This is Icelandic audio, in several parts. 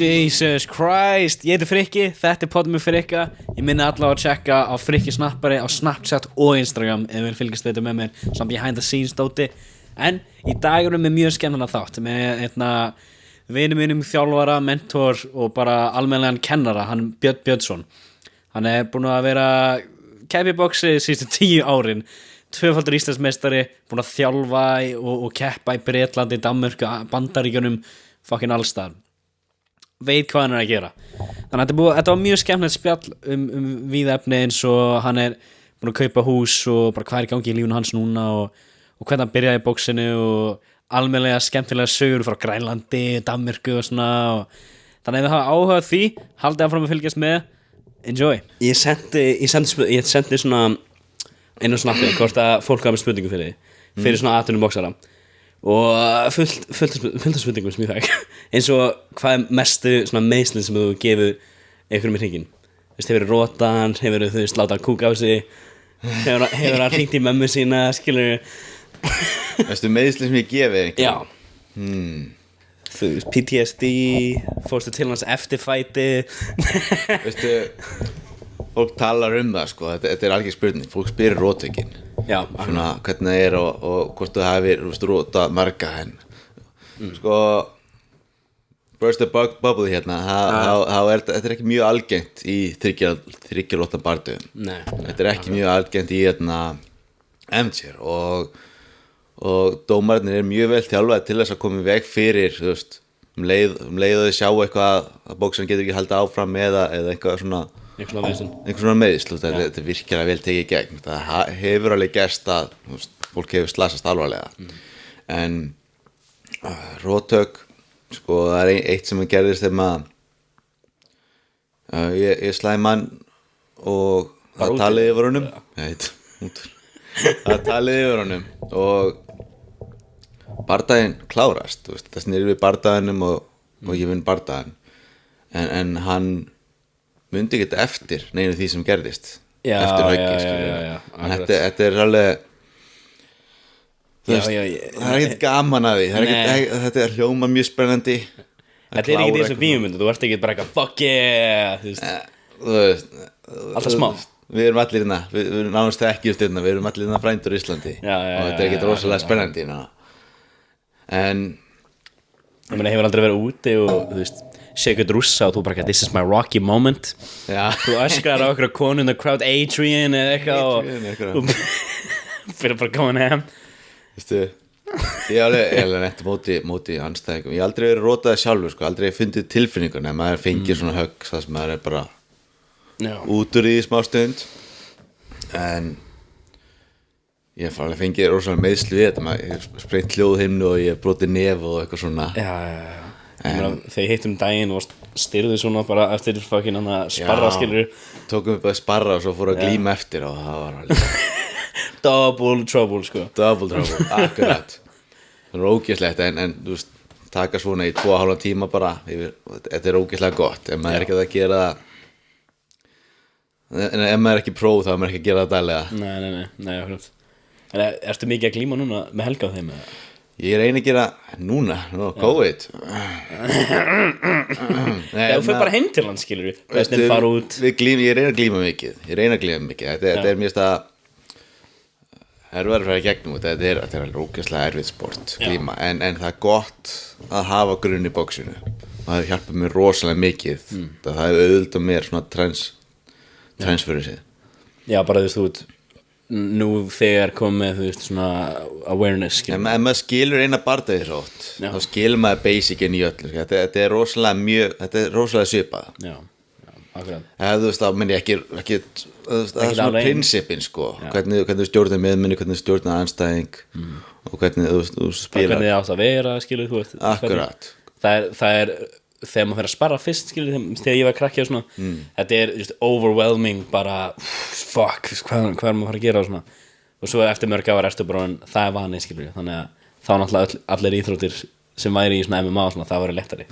Jesus Christ, ég heiti Frikki, þetta poddum með Frikka. Ég minni alla að checka á Frikki snappari á Snapchat og Instagram ef vil fylgjast þetta með mér, svona behind the scenes dóti. En í dag erum við mjög skemmtilega þátt með vinum mínum, þjálfara, mentor og bara almennilegan kennara, hann Björn Björnsson. Hann búinn að vera keppa í boxi síðustu 10 árin, tvöfaldur Íslandsmeistari, búinn að þjálfa og keppa í Bretlandi, Danmörku, Bandaríkjunum, fucking allstar. Veit hvað hann að gera. Þannig að þetta var mjög skemmtilegt spjall um víðefni eins og hann búinn að kaupa hús og bara hvað í gangi í lífinu hans núna og hvernig hann byrjaði í bóksinu og almennilega skemmtilega sögur frá Grænlandi, Danmörku og svona þannig að ef þið hafa áhugað því, haldið áfram að fylgjast með. Enjoy. Ég sendi svona einu snappi hvort að fólk hafa með spurningu fyrir svona atvinnum boksara og fullt af spurningum sem ég fæk eins og hvað mestu svona meiðslin sem þú gefur einhverjum í hringinn. Hefur rótan, hefur látað kúka á sig, hefur hann hringt í mömmu sína, skilur. Mestu meiðslin sem ég gefi einhverjum? Já. Þú veist, PTSD, fórstu til hans eftir fæti. Veistu, fólk talar það sko, þetta algjör spurning, fólk spyrir rótökin. Já, svona hvernig það og hvort þú hefur róta marga henn sko burst the bubble hérna þetta ekki mjög algengt í þriggja bardugum. Nei, þetta ekki mjög algengt í amateur og dómararnir mjög vel þjálfaðir til þess að koma í veg fyrir þú veist leið að þau sjá eitthvað að bóksan getur ekki haldið áfram eða eitthvað svona einhver svona meiðsl, þetta er virkilega vel tekið í gegn. Það hefur alveg gerst að fólk hefur slasast alvarlega en róttök sko, það eitt sem gerðist þegar ég slæði mann og það talaði yfir honum það talaði yfir honum og bardaginn klárast það snýr við bardaginnum og ég vinn bardaginn en hann myndi ekki eftir neinu því sem gerðist eftir höggi þetta er alveg það er ekkert gaman að því þetta er hljóma mjög spennandi þetta er ekki þessu bíómyndu, þú ert ekki bara eitthvað fuck yeah alltaf smá við erum allir hérna, við erum nánast ekki við erum allir hérna frændur í Íslandi og þetta er ekkert rosalega spennandi en ég meina hefur aldrei verið úti og þú veist sé eitthvað rússa og þú bara this is my Rocky moment þú öskrar á okkur konu in the crowd Adrian eða eitthvað og fyrir bara going ham veistu ég alveg netta móti anstæðingum ég aldrei verið rótaði sjálfur sko aldrei fundið tilfinninguna en maður fengir svona högg það sem maður bara út úr í smá stund en ég fengið rosalega meiðsli við þetta maður sprengt hljóðhimnu og ég brotið nef og eitthvað svona þegar hittum daginn og styrðu svona bara eftir fucking sparra skilur tókum við bara sparra og svo fóru að glíma eftir og það var alveg double trouble sko akkurat það er ógeðslegt en þú veist taka svona í 2,5 tíma bara þetta er ógeðslega gott ef maður ekki að gera en ef maður ekki próf þá er maður ekki að gera það daglega nei akkurat en ertu mikið að glíma núna með Helga á þeim eða? Ég reyni að gera núna, COVID þú fyrir bara heim til hann skilur við fara út ég reyni að glíma mikið þetta er mjög stað erfiðar að fara í gegnum þetta er alveg ógeðslega erfið sport glíma en það er gott að hafa grunn í bóksinu það hjálpar mér rosalega mikið það er auðvitað mér svona transferið sig já bara þú veist nú þegar komið þú veist svona awareness en maður skilur eina bardagi hrótt þá skilur maður basicin í öllu þetta er rosalega svipað akkurat þú veist þá menn ég ekki það er svona prinsipin sko hvernig þú stjórnar meðmenni hvernig þú stjórnar anstæðing og hvernig þú spilar hvernig þið átt að vera skilur þú veist akkurat það er þegar maður fyrir að sparra fyrst skilur þegar ég var krakki og svona þetta er just overwhelming bara fuck hvað er maður að fara að gera og svona og svo eftir mörg ára ertu bara það er vanið skilur þannig að þá náttúrulega allir íþróttir sem væri í svona MMA og svona það væri lettari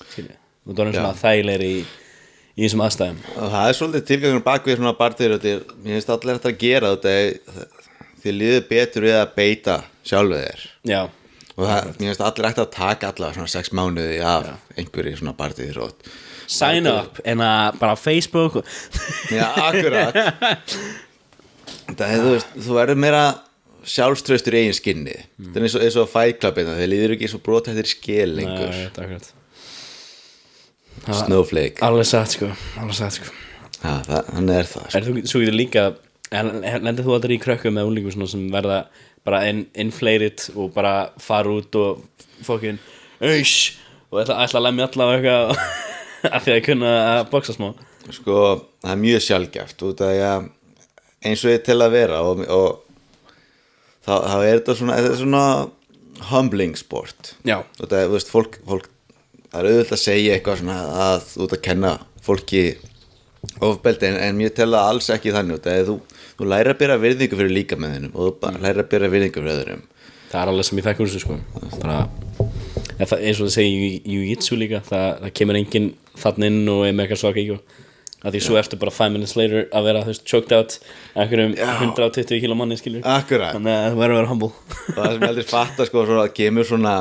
skilur og það er svona þægilegri í þessum aðstæðum og það er svolítið tilgangur bak við svona barðir mér finnst allir þetta að gera þetta þið líður betur við að beita sjálfu þér Já, og það, mér finnst allir ætti að taka allavega svona 6 mánuði af einhverju svona partíþrótt. sign up en að bara á Facebook Já, akkurat. Það er, þú verður meira sjálfstraustur í eigin skinni. Það er eins og Fight Clubina, þeir líður ekki svo brotættir skil lengur. Nei, akkurat Snowflake. Alveg satt sko Já, hann er það. Svo getur líka lendir þú aldrei í krökkum með úlingum svona sem verða bara inflated og bara fara út og fucking aush og ætla að lemja alla og eitthvað af því að kunna að boxa smá. Sko, það er mjög sjaldgæft út af því að eins og ég til að vera og þá er þetta svona humbling sport. Já. Og það, þú veist, fólk það er auðvitað að segja eitthvað svona að út að kenna fólki ofbeldi en mér tel það alls ekki þannig út að þú lærir að bera virðingu fyrir líka með þennum og þú lærir að bera virðingu fyrir öðrum. Það er alveg sem ég fekk úr þessu sko. Bara, eins og það segir í jiu-jitsu líka, það kemur enginn þann inn og er með eitthvað svaka í og að því svo eftir bara 5 minutes later að vera þú veist choked out einhverjum 120 kilo manni skilur. Akkurat. Þannig að það verður að vera humble. Og það sem ég aldrei fatta sko svona að kemur svona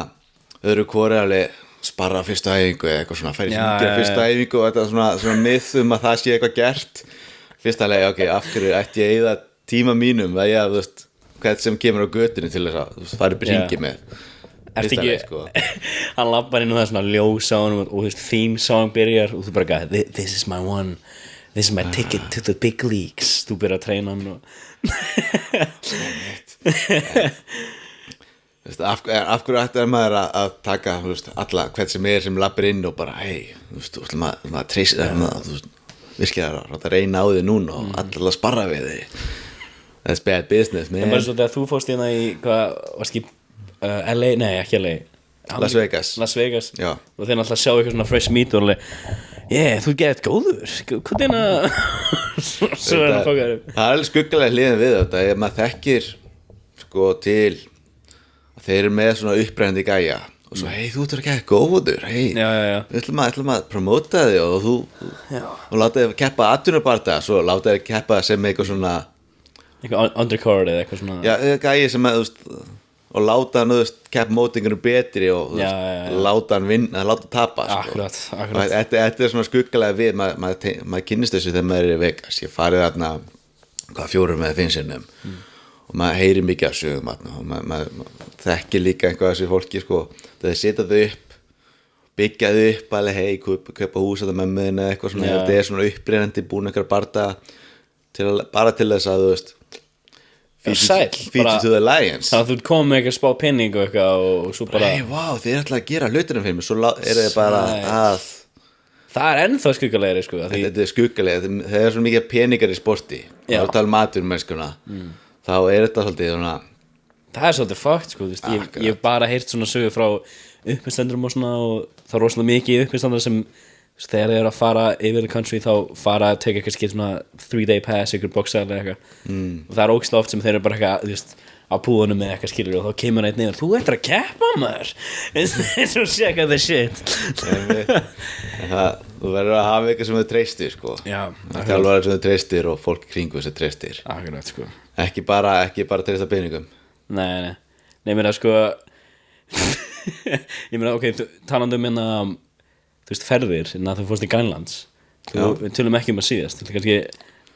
öðru hvori alveg sparra fyrstu æfingu eða eitthvað svona færi hringja fyrstu æfingu og þetta svona myth að það sé eitthvað gert fyrst að lega, ok, af hverju ætti ég eða tíma mínum að ég, þú veist, hvað sem kemur á götunni til þess að þú veist, fara upp í hringi með Ertu ekki, sko. hann labbar inn og það er svona ljós á hann og þú veist, theme song byrjar og þú bara gæði, this is my one, this is my ticket to the big leagues, þú byrjar að treyna hann og af hverju ætti maður að taka veist, alla hvern sem lappir inn og bara hei, þú veist, maður treysir það virkilega að reyna á þig núna og allir að sparra við þig that's bad business man. En bara svo þegar þú fórst hérna í hvað, varst ekki LA, nei ekki LA Las Vegas já. Og þeir náttúrulega sjá eitthvað svona fresh meat og alveg þú getur góður hvernig svo er það fókaður það er alveg skuggalega hliðin við þetta ef maður þekkir sko til að þeir eru með svona uppbrennandi gæja og svo hei þú ert ekki eitthvað góður hei við ætlum að promóta þig og þú láta þig keppa atvinnubardaga svo láta þig keppa sem eitthvað svona eitthvað undercard eða eitthvað svona já, gæi sem að þú veist og láta hann, þú veist, keppa mótingunum betri og þú veist, láta hann vinna láta hann tapa sko. Akkurat. Þetta er svona skuggalega við maður kynnist þessu þegar maður er í Vegas ég farið þarna hvað 4 með 5 sinnum og maður heyri mikið af sögum og maður þekkir líka einhvað þessi fólki sko, þegar þeir setja þau upp byggja þau upp alveg hei, kaupa hús þetta með möðin eða eitthvað svona þetta er svona upprennandi búin einhver bardaga bara til þess að þú veist feature to the lions þannig að þú kom með eitthvað spá penning og eitthvað og svo bara hei, wow, þið er alltaf að gera hlutina fyrir mig svo er þið bara að það er ennþá skuggalegri sko þetta er skuggalegri, það er svo mikið peningar í sporti og það er tala maturmennskuna þá er þetta svolítið svona það er svolítið fakt sko ég hef bara heyrt svona sögur frá uppistendurum og svona og það er rosalega mikið uppistendur sem þegar þeir eru að fara yfir the country þá fara að teka eitthvað skilt svona 3-day pass ykkur boxa eða eitthvað og það er ógeðslega oft sem þeir eru bara eitthvað þú veist á púðunum með eitthvað skilur og þá kemur einn niður þú ættir að keppa maður eins og check out the shit þú verður að hafa eitthvað sem þau treystir sko þjálfarar sem þau treystir og fólk kringu sem þau treystir akkurat sko ekki bara treysta peningum nei mér að sko ég meina ok talandi hérna þú veist ferðir en að þú fórst í Grænlands við tölum ekki að síðast þú kannski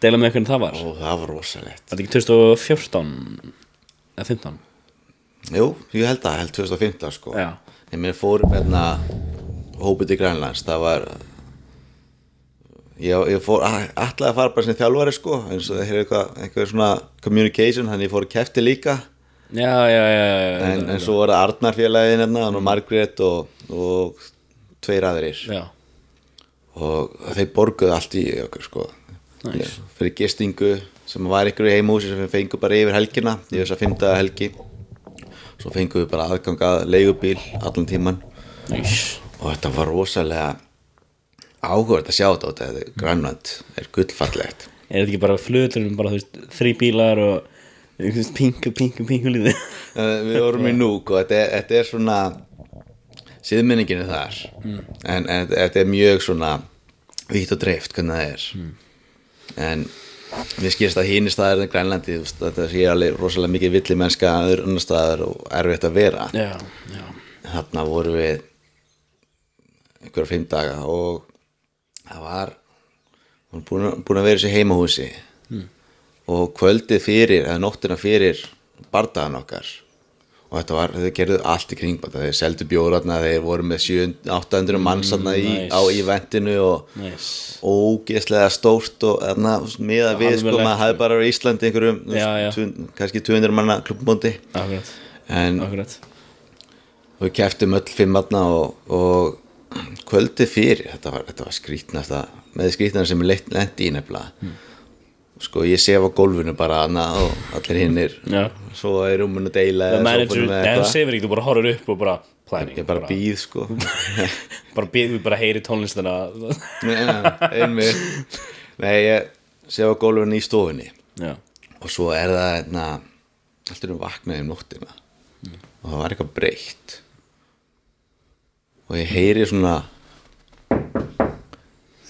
deila með hvernig það var það var rosalegt var þetta ekki 2014 eða 15 jú, ég held 2015 sko já. Ég meina fórum hérna hópið til Grænlands það var ég fór alltaf að fara bara sem þjálfari sko eins og það er eitthvað svona communication þannig ég fór að kefti líka já en svo var það Arnarfélagin hérna og Margrét og 2 aðrir já. Og þeir borguðu allt í okkur sko nice. Fyrir gistingu sem var ykkur í heimhúsi sem við fengum bara yfir helgina í þess að 5 daga helgi svo fengum við bara aðgang að leigubíl allan tíman nice. Og þetta var rosalega áhugavert að sjá þetta Grænland er gullfallegt er þetta ekki bara flugullum bara þú veist 3 bílar og pingu líði við vorum í Núk og þetta er svona siðmenningin er þar en þetta er mjög svona vítt og dreift hvernig það er en mér skilst að hínir staðar en Grænlandi, þú veist, þetta sé alveg rosalega mikið villi mennska annar staðar og erfitt að vera. Já. Þarna vorum við einhverja 5 daga og það var búin að vera í þessu heimahúsi og kvöldið fyrir, eða nóttina fyrir bardagan okkar og þeir gerðu allt í kring þeir seldu bjóratna, þeir voru með 700-800 manns á eventinu og ógeðslega stórt og miða við sko, maður hafði bara á Íslandi einhverjum kannski 200 manna klubbmóti en við keftum öll 5 manna og kvöldið fyrir þetta var skrítnasta með skrítnasta sem ég lendi í nefnilega sko ég sef á gólfinu bara og allir hinnir svo er rúminu að deila þú sefur ekki, þú bara horfir upp og bara planning ég bara býð sko bara heyri tónlistina einmitt nei ég sef á gólfinu í stofunni og svo er það alltaf vaknaði nóttina og það var eitthvað breytt og ég heyri svona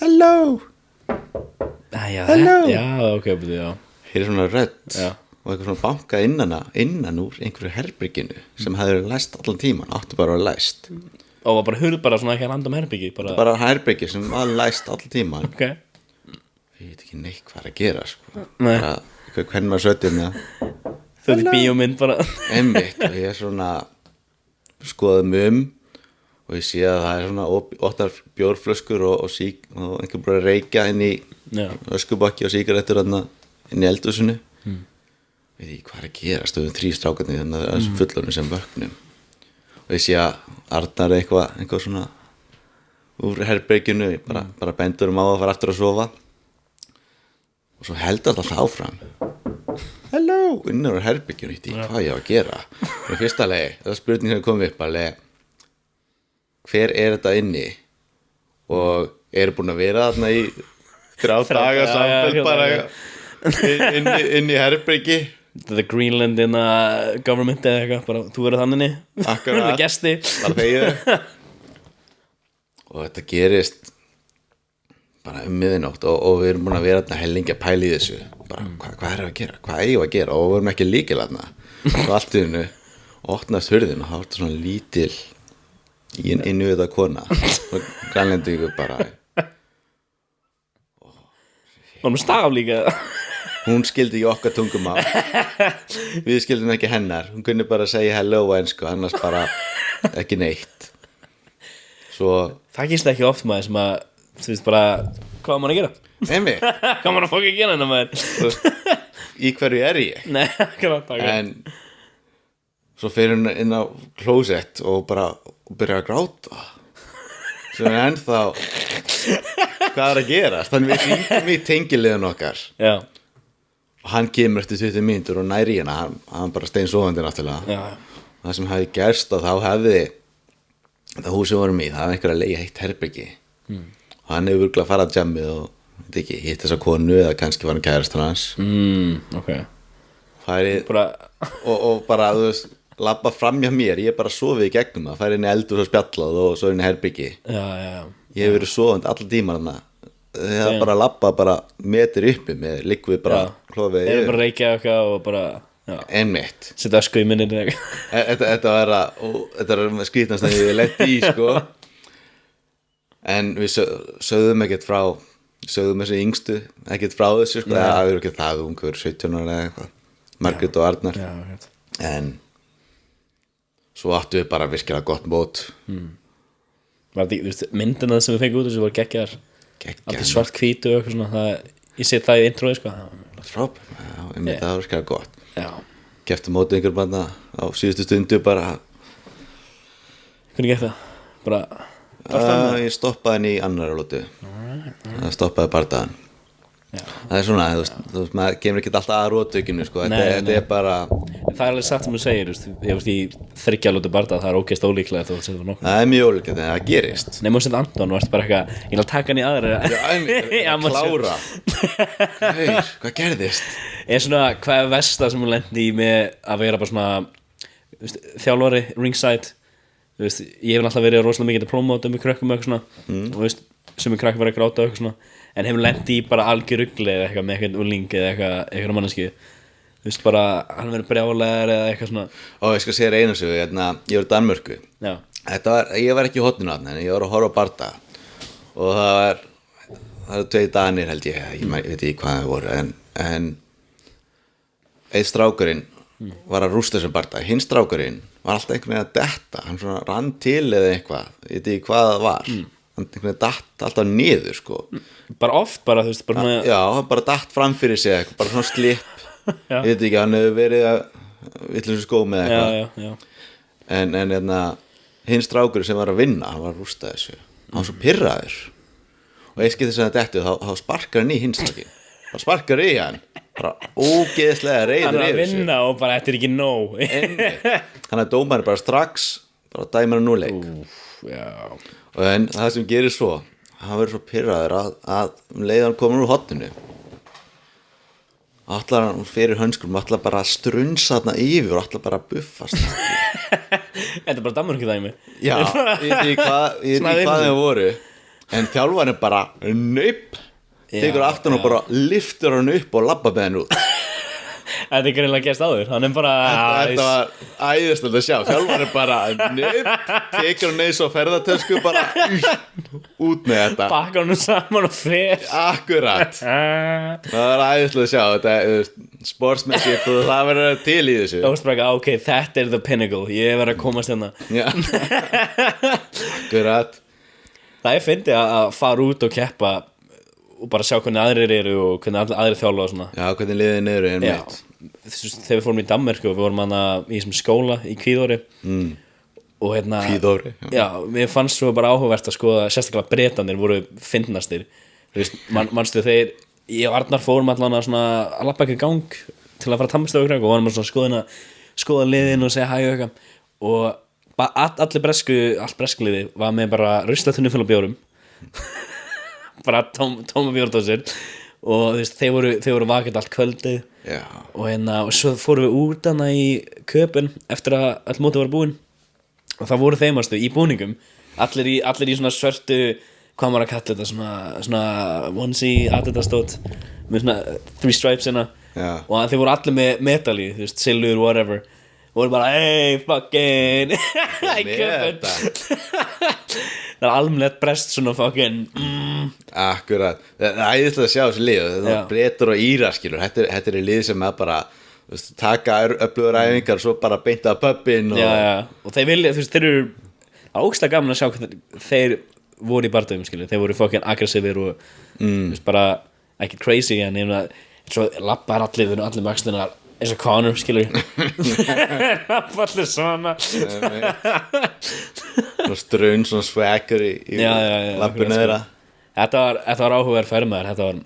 hello ok, heyri svona rödd og eitthvað svona banka innan úr einhverju herberginu sem hefði verið læst allan tíman, áttu bara að vera læst og var bara hurð bara svona ekki random herbyggi bara herbyggi sem var læst allan tíman okay. Ég veit ekki neitt hvað er að gera sko. Bara hvernig maður söttina þú ert í bíómynd bara einmitt og ég er svona skoðum og ég sé að það er svona 8 bjórflöskur og einhver bara að reykja inn í öskubakki og sígarettur inn í eldhúsinu veit ég hvað er að gera stöðum 3 strákarnir þannig að fullorðnir sem vöknum og ég sé að Arnar eitthvað svona úr herberginu bara bendur á að fara aftur að sofa og svo heldur alltaf áfram hello innan úr herberginu hvað ég á að gera og fyrsta lagi, það er spurning sem kom upp alveg hver er þetta inni og er búin að vera þarna í 3 daga samfell bara inn í herbergi the Greenland in a government eða eitthvað bara, þú verður þannig akkurat, gesti bara þegið og þetta gerist bara miðnótt og við erum búin að vera þarna hellingi að pæla í þessu bara hvað er að gera, hvað eigum að gera og við erum ekki líkil þarna og allt í hennu opnast hurðin og það var svona lítil innu þetta kona og grænlendingu bara var með staf líka hún skildi ekki okkar tungumál við skildum ekki hennar hún kunni bara að segja hello á ensku annars bara ekki neitt svo það gist ekki oft maður sem að þú veist bara hvað maður að gera einmitt hvað maður að fokka að gera hennar maður í hverju er ég nei, en svo fyrir hún inn á klósett og bara byrja að gráta sem er ennþá hvað er að gera þannig við hringum í tengiliðun okkar og hann kemur eftir 20 mínútur og næri hérna hann bara steinsofandi náttúrulega og það sem hefði gerst og þá hefði það hús sem vorum í það hefði einhver að leigja heitt herbergi og hann hefur virkulega farað að jammið og veit ekki, hitt þessa konu eða kannski var hann kærastan hans okay. Færið og bara þú veist labba fram hjá mér, ég er bara sofið í gegnum það færi inn í eldur og spjallað og svo inn í herbyggi ég hef verið sofandi allan tíman þarna ég hef bara labba bara metir uppi með likvið bara klófið ég hef bara reykjað eitthvað og bara einmitt setja ösku í minni þetta var skrítnast að ég lett í sko en við sögðum ekkert frá sögðum þessi yngstu ekkert frá þessu sko það er ekki það ungur 17 ára eða eitthvað Margrét og Arnar en svo áttu við bara virkilega gott mót var þetta myndina sem við fengum út þessu voru geggjar alltaf svart hvítu og eitthvað svona ég set það í introði sko það var virkilega gott keftum mótið einhver banda á síðustu stundu bara hvernig gekk það? bara ég stoppaði henni í annara lótu það stoppaði bardagan það er svona, þú veist, maður kemur ekki alltaf að rótökinu sko, þetta er bara það er alveg satt sem þú segir, ég veist í 3 lótu barda, það er ógeðst ólíklega það er mjög ólíklega, það gerist Nei, múið setja Anton, varst bara eitthvað ég vil að taka hann í aðra klára hvað gerðist? Svona, hvað er versta sem hún lendi í með að vera bara svona þjálfari, ringside veist, ég hef alltaf verið rosalega mikið að promóta með krökkum og eitthvað svona og veist sem krakkar verið að gráta og eitthvað svona, en hefur lent í bara algjör rugli eða eitthvað með eitthvað úling eða eitthvað manneski, þú veist, bara hann verið brjálæður eða eitthvað svona. Og ég skal segja einu sögu, ég var í Danmörku. Já. Ég var ekki í hotninu þarna, en ég var að horfa á bardaga og það var 2 Danir held ég veit ekki hvað það voru, en einn strákurinn var að rústa þessum bardaga, hinn strákurinn var alltaf einhvern veginn að detta, hann svona rann til eða eitthvað, ég veit ekki hvað það var, hann einhvern veginn datt alltaf niður sko. Bara oft bara, þú veist, bara svona... Já, hann bara datt fram fyrir sig eitthvað, bara svona slipp, ég veit ekki, hann hefur verið að villum skó með eitthvað. Já. En hinn strákur sem var að vinna, hann var að rústa þessu, hann var svo pirraður og eitt skipti sem það dettu, þá sparkar hann í hinn strákin, bara sparkar í hann, bara ógeðslega reiður hann er að yfir þessu. vinna og bara þetta er ekki nóg. Þannig að dómarinn bara strax bara dæmir hann 0-leik. Já. Og en það sem gerir svo, hann verður svo pirraður að leiðan komur úr hotninu, allar hann fyrir hönskum, allar bara að strunsa þarna yfir og allar bara að buffast. Þetta er bara Danmörku dæmi. Já, ég veit ekki hvað þeir voru, en þjálfarinn bara naup, tekur aftan og bara liftur hann upp og labba með hann út. Þetta er greinlega gerst áður, hann er bara... Þetta var æðislegt að sjá, þjálfarinn bara naup, tekur hann eins og ferðartösku bara út með þetta. Bakkar hann saman og fer. Akkurat. Það var æðislegt að sjá, þetta sportsmanship og það verður til í þessu. Það var bara, ok, þetta er the pinnacle, ég verður að komast hérna. Já. Akkurat. Það er fyndið að fara út og keppa og bara sjá hvernig aðrir eru og hvernig aðrir þjálfa og svona. Já, hvernig liðin eru einmitt. Þegar við fórum í Danmörku og við vorum hana í þessum skóla í Kvíðóri og Kvíðóri? Já, mér fannst svo bara áhugavert að skoða, sérstaklega Bretarnir voru fyndnastir. Þú veist, manstu þeir, ég og Arnar fórum allan að svona að labba ekki gang til að fara að tammast og varum að svona skoða liðin og segja hæ og eitthvað og allt breskliði var með bara ruslatunni full af bjórum bara tóma bjórdósir og þú veist, þeir voru vakið allt kvöldið. Já. Og svo fórum við út hana í Köpen eftir að all mótið var búin og það voru þeimastu í búningum allir í svona svörtu, hvað maður að kalla þetta, svona onesie Adidas stótt með svona 3 stripes hérna. Já. Og þeir voru allir með medalí, þú veist, silfur, whatever og voru bara, hey, fucking í Köpen. Það er almennilegt brest svona fucking Akkurat, það er æðislega að sjá þessu lið, það er Bretar og Írar skilur, þetta er lið sem er bara veist, taka öflugur æfingar og svo bara beint að pubin og... Já, og þeir vilja, þú veist, þeir eru það er ógeðslega gaman að sjá hvernig þeir voru í bardöfum skilur, þeir voru fucking aggressífir og þú veist, bara ekki crazy en ég meina, svo lappar allir með axlina eins og Conor skilur lappar allir svona og strun svona swagger í lappinu þeirra. Þetta var áhugaverð ferð maður, þetta var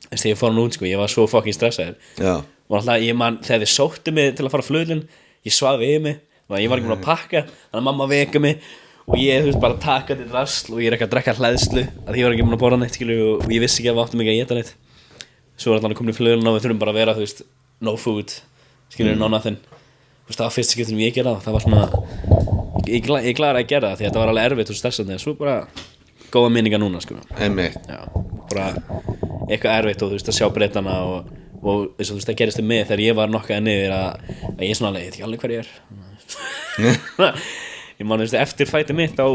þess að ég fór hann út sko, ég var svo fucking stressaður. Já. Og alltaf ég man þegar þið sóttu mig til að fara á flugvöllinn, ég svaf við mig og ég var ekki búin að pakka, þannig að mamma veka mig og ég þú veist bara taka til drasl og ég er ekki að drekka hlæðslu að ég var ekki búin að borða neitt skilur og ég vissi ekki að við áttum ekki að éta neitt. Svo var alltaf komin í flugvöllinn og við þurfum bara að vera þú veist no food skilur no nothing. Þú veist það var fyrst skipti sem ég gera það var svona ég kláraði að gera það því að þetta var alveg erfitt og stressandi en svo bara góða minningar núna sko. Einmitt. Já, bara eitthvað erfitt og þú veist að sjá Bretana og eins og þú veist það gerist mig þegar ég var nokkaði niður að ég svona alveg, ég veit ekki alveg hver ég er. Ég man þú veist eftir fæti mitt á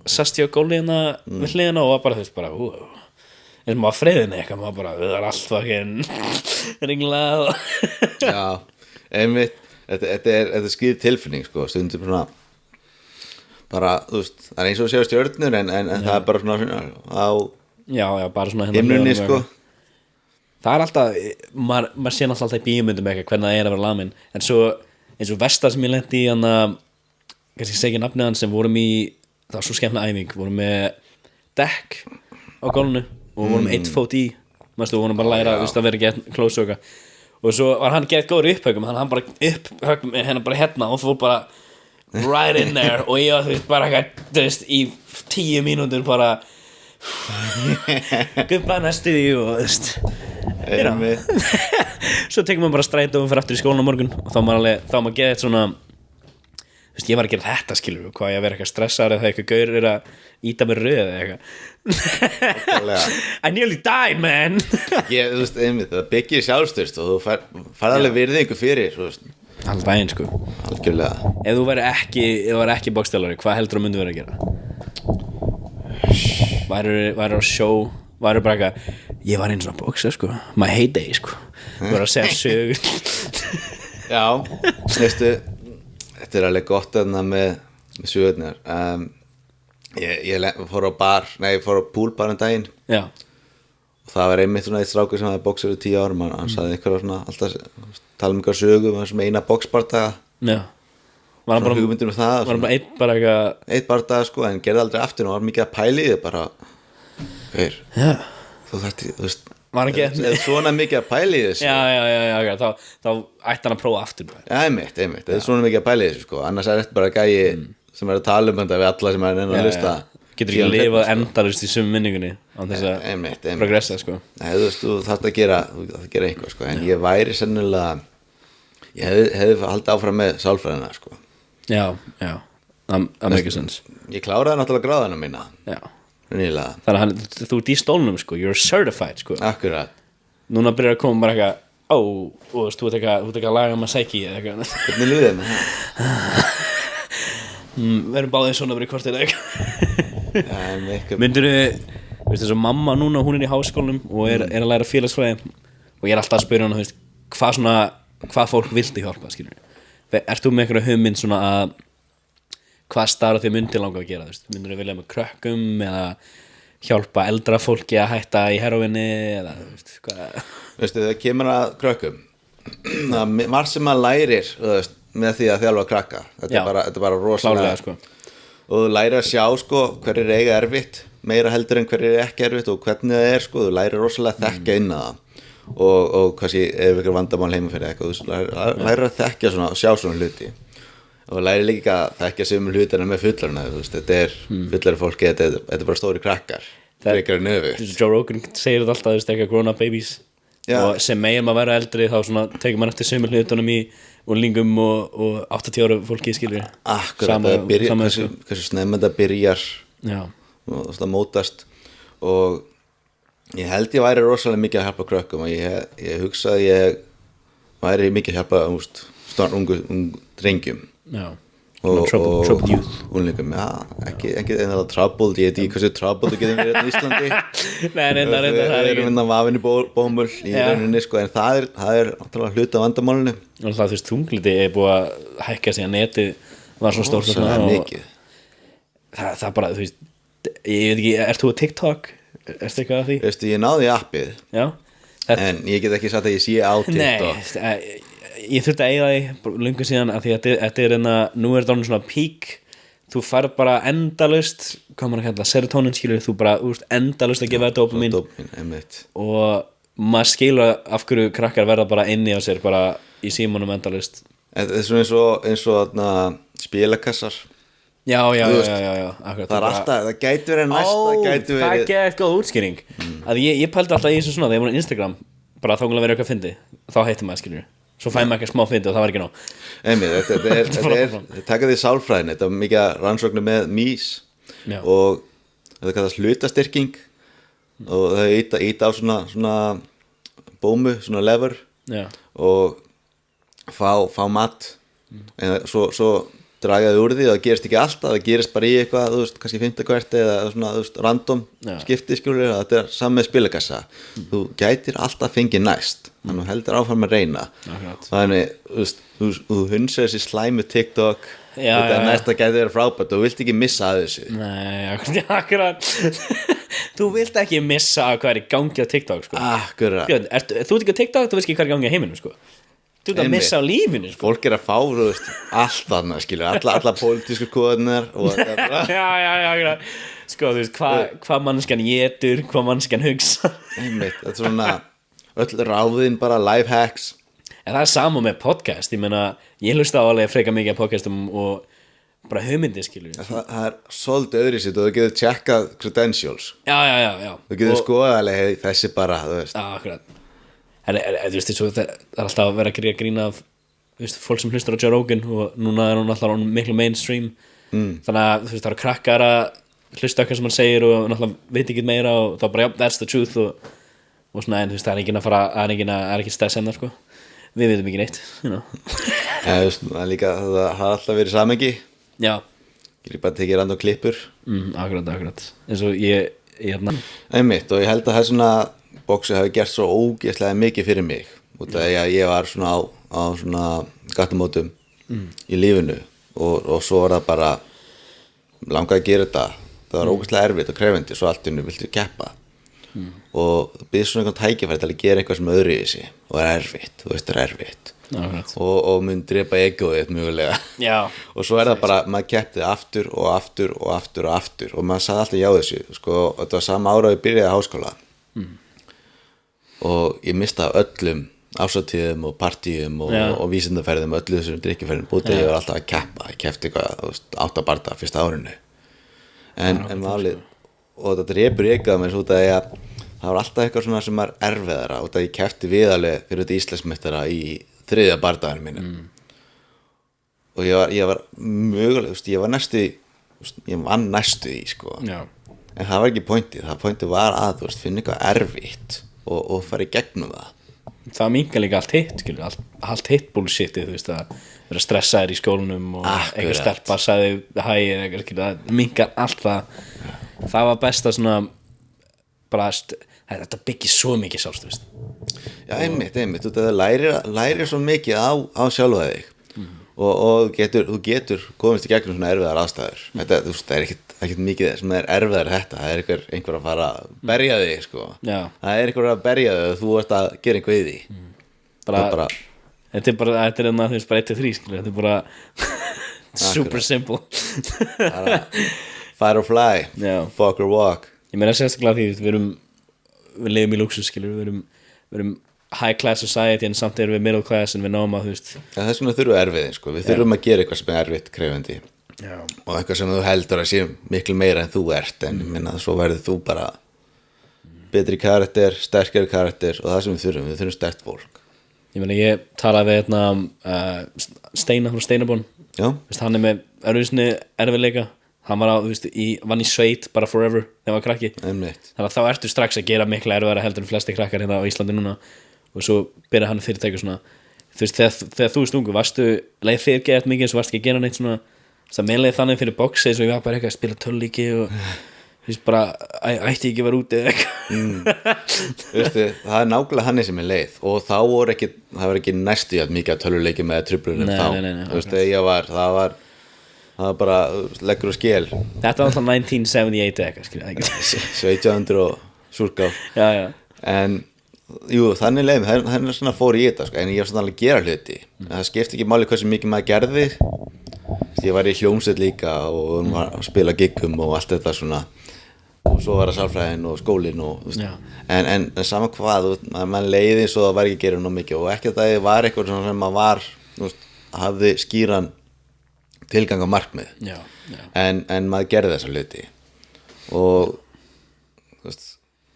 sast ég á gólfina við hliðina og var bara þú veist bara eins og maður friðin eitthvað maður bara það er allt fucking ringlað. Já, einmitt þetta er skýr tilfinning sko, stundum svona bara, þú veist, það er eins og að sjá stjörnur en það er bara svona á já, bara svona himnunni sko. Það er alltaf, maður sé alltaf í bíómyndum eitthvað hvernig það er að vera lamin en svo eins og Vesta sem ég lenti í hann að kannski segja ekki nafnið hann sem vorum í það var svo skemmtileg æfing, vorum með dekk á gólfinu og vorum eitt fót í maður vorum bara að læra að vera ekki close og svo var hann gett góður upphögum hann bara upphögum hennar bara hérna og fór bara right in there og ég var þú veist bara eitthvað þú veist í 10 mínútur bara guppa næstu því og þú veist svo tekum maður bara strætó fyrir aftur í skólan á morgun og þá maður geðið svona þú veist, ég var að gera þetta skilur hvað ég að vera eitthvað stressaður eða eitthvað gaur er að íta mér röð eða eitthvað I nearly died man Þú veist, einmitt, það byggir sjálfstyrst og þú fær alveg virðingu fyrir, þú veist Alltaf daginn sko Algjörlega Ef þú væri ekki boxstjálfari, hvað heldur þú myndu vera að gera? Væri á sjó væri bara eitthvað ég var eins og að boxa sko my heyday sko þú var að segja sögur Já, veistu þetta alveg gott þarna með sögurnar ég fór á poolbar daginn Já og það var einmitt svona eitt strákur sem hafði boxað í 10 árum hann sagði einhverja svona alltaf tala um einhverja sögum sem eina boxbardaga Já Var hann bara hugmyndir það var hann bara eitthvað eitt bardaga sko en gerði aldrei aftur og var mikið að pæli þið bara hver Já þú veist Var hann ekki eða svona mikið að pæli þessu Já, þá ætti hann að prófa aftur Já, einmitt, eða svona mikið að pæli þessu sko annars þetta bara gæi sem er að tala um þetta við alla sem er að hlusta Getur ekki lifað endalaust í sömu minningunni á þess að progressa sko Nei, þú þarft að gera eitthvað sko en ég væri sennilega ég hefði haldið áfram með sálfræðina sko Já, það make sense Ég kláraði náttúrulega gráðana mína Já Nýlega. Þannig að þú ert í stólnum sko, you're certified sko Akkurat Núna byrjar að koma bara eitthvað þú veist, þú ert eitthvað að laga Maseki eða eitthvað Hvernig líður með það? Við erum báðið svona bara í kortið eða eitthvað Myndirðu, veist þess að mamma núna hún er í háskólanum og er að læra félagsfræði og ég er alltaf að spyrja hana, þú veist, hvað fólk vildi hjálpa, skilur Ert þú með einhverja hugmynd svona að hvað starf þið myndir langa að gera, þú veist myndir þið vilja með krökkum eða hjálpa eldra fólki að hætta í heroinni eða, þú veist, hvað Veistu, það kemur að krökkum margt sem maður lærir, þú veist með því að þjálfa krakka þetta er bara rosalega sko. og þú lærir að sjá sko hverjir eiga erfitt meira heldur en hverjir ekki erfitt og hvernig það er sko, þú lærir rosalega að þekka inn að það og kannski ef ykkur vandamál heima fyrir eitthvað, þú lærir að þekka svona og sjá svona hluti og þú lærir líka að þekka sem hlutina með fullarna, þú veist, þetta er fullari fólki, þetta er bara stóri krakkar frekar en öfugt. Joe Rogan segir þetta alltaf, þú veist, eitthvað grown up babies og sem megin maður vera eldri þá svona tekur maður eftir sömu hlutunum í unglingum og 80 ára fólki skilur Akkurat, það byrjar hversu snemma þetta byrjar og það mótast og ég held ég væri rosalega mikið að hjálpa krökkum og ég hugsa að ég væri mikið að hjálpa ung drengjum og troubled youth unglingum, ekki einhverja troubled, ég veit ekki hversu troubled þú getur verið í Íslandi Nei, við erum vafinni bómull í rauninni sko, en það er náttúrulega hluti af vandamálinu og það, þú veist, þungliti er búið að hækka sig að netið var svona stórt það er mikið það bara, þú veist, ég veit ekki, ert þú á TikTok? Ertu eitthvað af því? Veistu, ég náði appið en ég get ekki sagt að ég sé á TikTok Nei, ég þurfti að eiga því löngu síðan að því að þetta er nú er þetta orðin svona pík þú færð bara endalaust hvað maður að kalla, serotonin skilur þú bara endalaust að gefa þetta dopamín og maður skilur af hverju krakkar verða bara inni á sér bara í símanum endalaust þetta er svona eins og spilakassar já, akkurat það er alltaf, það gæti verið næsta það er ekki góð útskýring að ég pældi alltaf í þessu svona þegar ég var á Instagram bara þá verið eitthvað að fyndi þá heitir maður skilur svo fæði maður ekki smá fyndi og það var ekki nóg þetta er taka því sálfræðin, þetta er mikið rannsóknir með mís og þetta kallast hlutastyrking og það íta á svona bómu, svona lever og fá mat en svo dragaði úr því og það gerist ekki alltaf, það gerist bara í eitthvað, þú veist, kannski 5. hvert eða svona, þú veist, random skipti skjúlir, þetta er saman með spilakassa þú gætir alltaf fengið næst þannig að heldur áfram að reyna þannig, þú hunsar þessi slæmu TikTok þetta næsta gæti verið frábært, þú vilt ekki missa að þessu Nei, akkurat þú vilt ekki missa hvað er í gangi á TikTok sko. Akkurat Þú ert ekki á TikTok, þú veist ekki hvað er í gangi á heiminum sko. Þú ert að missa á lífinu sko. Fólk er að fá, þú veist, allt þarna skilur, alla pólitísku koðunar og já, sko, þú veist, hvað mannskjan étur, hvað mannskjan hugsa þetta er svona öll ráðin bara life hacks en það er sama með podcast, ég meina ég hlusta á alveg freka mikið af podcastum og bara hugmyndi skilur það er svolítið öðru sitt og þú getur checkað credentials já þú getur skoðað alveg þessi bara, þú veist akkurat þú veist, það er alltaf að vera að grína af fólk sem hlustar á Joe Rogan og núna er hún alltaf miklu mainstream þannig að það eru krakkar að hlusta okkar sem hann segir og náttúrulega veit ekki meira og þá bara, that's the truth og svona, en það er enginn að fara það er ekki stress enda, sko við veitum ekki neitt, það líka, það har alltaf verið samengi já, ég bara tekið rand og klippur akkurat eins og ég einmitt, og ég held að það svona boxi hafi gert svo ógeðslega mikið fyrir mig út af því að ég var svona á svona gattumótum í lífinu og svo var það bara langaði að gera þetta, það var ógeðslega erfitt og krefindi, svo allt í einu viltu keppa og býð svona einhvern tækifæri til að gera eitthvað sem öðru í sig og er erfitt, þú veist það er erfitt og mun drepa egoið mjögulega og svo er það bara, maður keppti aftur og aftur og aftur og aftur og maður sagði alltaf já þessu, sko, og þetta var sama ára og ég byrjaði háskóla og ég mista öllum ásatíðum og partíum og vísindaferðum, öllu þessum drykkjuferðum bútið, ég var alltaf að keppa, ég keppti eitthvað 8 barda fyrsta árinu en málið, og þetta drepur egoið mér svo út að það var alltaf eitthvað svona sem er erfiðara út að ég keppti viðalið fyrir þetta Íslandsmeistara í 3. bardaðinu mínu og ég var mögulega, ég var næstu ég vann næstu í, sko en það var ekki pointið var að, finna eitthvað erfitt og fara í gegnum það minkar líka allt hitt, skilur, allt hitt bullshitið, að vera stressaður í skólanum og einhver stelpa sagði hæ eða eitthvað, skilur, það minkar allt það var besta svona bara þetta byggir svo mikið sjálfstraust. Já, einmitt, það lærir svo mikið á sjálfa þig og þú getur komist í gegnum svona erfiðar aðstæður það er ekkert mikið sem er erfiðar það er einhver að fara að berja þig, sko það er einhver að berja þig og þú ert að gera einhver í því þetta er bara 1-3, skilur, þetta er bara super simple fight or fly, fuck or walk. Ég meina sérstaklega því við lifum í luxus, skilur, við erum high class society en samt erum við middle class en við náum að, það er svona þurfu erfiðin, sko, við þurfum að gera eitthvað sem er erfitt, krefandi og eitthvað sem þú heldur að sé miklu meira en þú ert en minna, svo verður þú bara betri karakter, sterkari karakter og það sem við þurfum sterkt fólk. Ég meina, ég talaði við Steina frá Steinabón, hann er með erfiðleika, hann var vann í sveit bara forever þegar hann var krakki, þannig að þá ertu strax að gera mikla erfiðara heldur en flesti krakkar hérna á Íslandi núna og svo byrja hann fyrirtæki svona, þegar þú stungu leið þér gett mikið eins og varst ekki að gera neitt svona, það meðleið þannig fyrir boxi eins og ég var bara eitthvað að spila töluleiki og bara ætti ekki að vera úti eða eitthvað það er nákvæmlega hann sem er leið og þá var ekki næstu mikið að töluleiki með truflunum þá, það var bara leggur og skél þetta var alltaf 1978 eitthvað 1700 og súrká en jú, þannig leið það er svona fór í þetta, en ég var svona alveg að gera hluti það skipti ekki máli hversu mikið maður gerði ég var í hljómsveit líka og var að spila giggum og allt þetta svona og svo var það sálfræðin og skólinn og en sama hvað maður leiði svo það var ekki að gera nóg mikið og ekki að það var eitthvað sem maður var hafði skýran tilgang á markmið en maður gerði þessa hluti og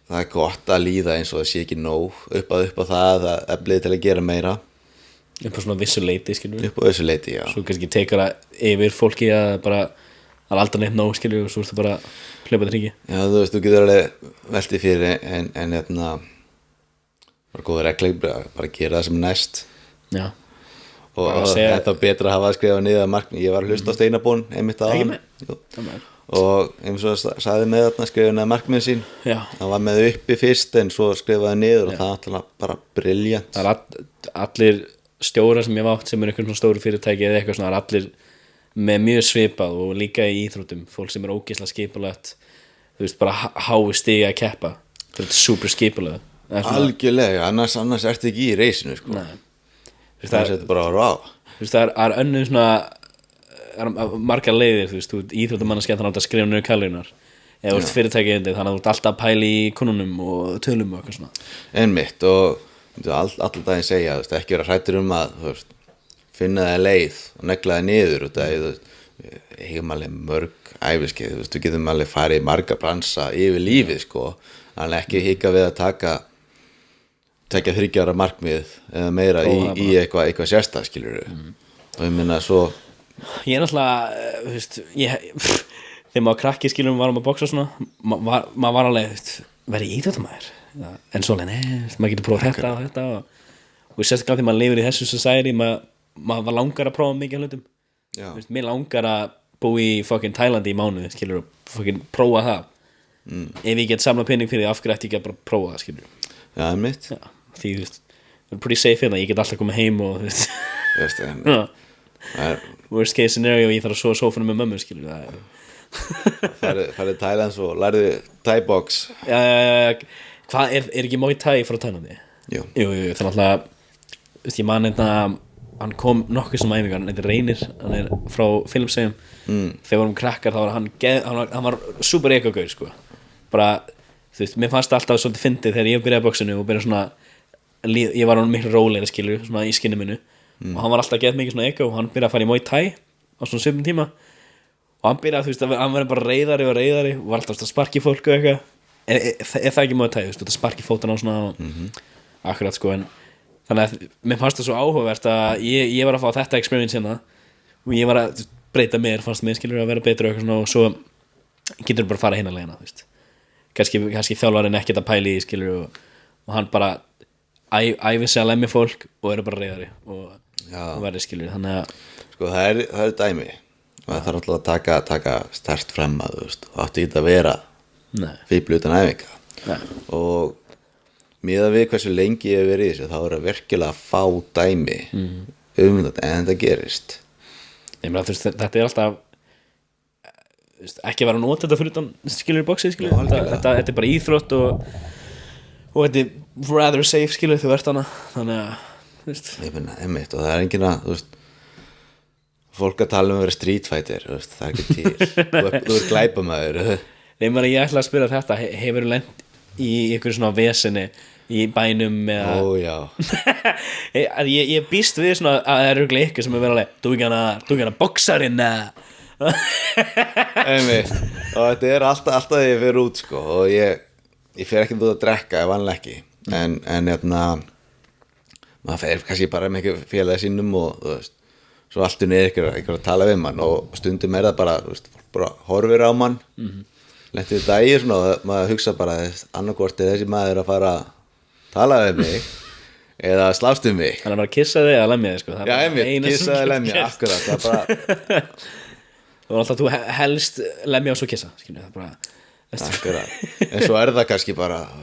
það er gott að líða eins og það sé ekki nóg upp á það að eflið til að gera meira upp á svona vissu leiti, skilur upp á vissu leiti, já svo kannski tekur það yfir fólki að bara að aldrei neitt nóg, skilur og svo ertu bara hlaupa til hringi já, þú getur alveg veltið fyrir en bara góða regla bara gera það sem næst já og þetta er betra að hafa að skrifa niður markmið, ég var að hlusta á Steinabón einmitt á hann og eins og sagði með þarna skrifa niður markmið sín hann var með uppi fyrst en svo skrifaði niður og það er alltaf bara brilljant það er allir stjórar sem ég vátt sem er einhvern svona stóru fyrirtæki eða eitthvað svona, það er allir með mjög svipað og líka í íþróttum fólk sem er ógeðslega skipulagt þú veist, bara hái stiga að keppa þetta er super skipulagt algjörlega, annars ertu ekki í reisinu, sko það er bara að ráð það er önnur svona margar leiðir, þú veist, íþróttumannaskja þannig að skrifa niður kaloríunar eða fyrirtæki þannig að þú ert alltaf að pæla í konunum og tölum og eitthvað svona einmitt og alltaf daginn segja, ekki vera hræddur að finna það leið og negla það niður og það hefum alveg mörg æviskeið, við getum alveg farið í marga bransa yfir lífið, sko, en ekki hika við að tekja 3 ára markmið eða meira í eitthvað sérstæð skilur og ég minna svo Ég náttúrulega, þú veist þegar maður krakki skilum varum að boksa svona maður var alveg, þú veist, verið íþjóttamæður en svo alveg, maður getur prófað þetta og þetta og sérstaklega þegar maður lifir í þessu society maður var langar að prófa mikið hlutum veist, mér langar að búa í fucking Tælandi í mánuði skilur og fucking prófa það ef ég get samla penning fyrir því af hverju ætti ég ekki að bara prófa það skilur Já, mitt því, þú veist, það er pretty safe hérna ég get alltaf komið heim og, þú veist worst case scenario, ég þarf að sofa sófanum með mömmu skilur það farið Thailands og lærið Thai box Já, hvað er ekki Muay Thai frá Tælandi? Jú, þannig að veist, ég man hann kom nokkuð sem æfingar, hann heitir Reynir hann er frá Filipsheim þegar vorum krakkar þá var hann var super ekagaur sko bara, þú veist, mér fannst alltaf svolítið fyndið þegar ég byrjaði boxinu og byrjaði svona ég var hann miklu rólegri skilur svona í skinni minu og hann var alltaf gett mikið svona eka og hann byrjaði að fara í Muay Thai á svona svipum tíma og hann byrjaði, þú veist, hann var bara reiðari og var alltaf að sparki fólk og eitthvað er það ekki Muay Thai, þú veist, að sparki fótana og svona akkurat sko en þannig að mér fannst það svo áhugavert að ég var að fá þetta experience hérna og ég var að breyta mér, fannst mér skilur að vera betur og eitthvað svona og svo getur bara að fara hinn að leiðina, þú veist kannski þjálfarinn ekkert að pæli í skilur og hann bara æfi sig að lemja fólk og eru bara reiðari og verði skilur þannig að sko það er dæmi það þarf alltaf að taka stert fram að þú veist, það átti ekki að vera fíbl utan æfinga og miðað við hversu lengi ég hef verið í þessu þá er það virkilega að fá dæmi þetta en það gerist ég meina, þú veist, þetta er alltaf ekki vera að nota þetta fyrir utan skilur í boxið skilur þetta er bara íþrótt og þetta er rather safe skilur þú ert hana þannig að þú veist ég finna einmitt og það er enginn að þú veist fólk að tala að vera street fighter þú veist, það er ekki til þú er glæpamaður ég ætla að spyrja þetta hefur lent í einhverju svona vesinni í bænum eða ég býst við svona að það eru ykkur sem er verið alveg þú ekki hana boxarinn einmitt og þetta er alltaf þegar ég fer út sko og ég fer ekki út að drekka ég vanlega ekki en maður fer kannski bara með ekki félagi sínum og þú veist svo alltaf er ykkur að tala við mann og stundum er það bara, þú veist, bara horfir á mann lentir þetta í svona og maður hugsa bara annarkvort er þessi maður að fara að tala við mig eða slást um mig hann er bara að kissa þig að lemja þig sko já, einmitt, kissa þig að lemja, akkurat það er bara og alltaf þú helst lemja og svo kissa skilur, það er bara akkurat en svo er það kannski bara þú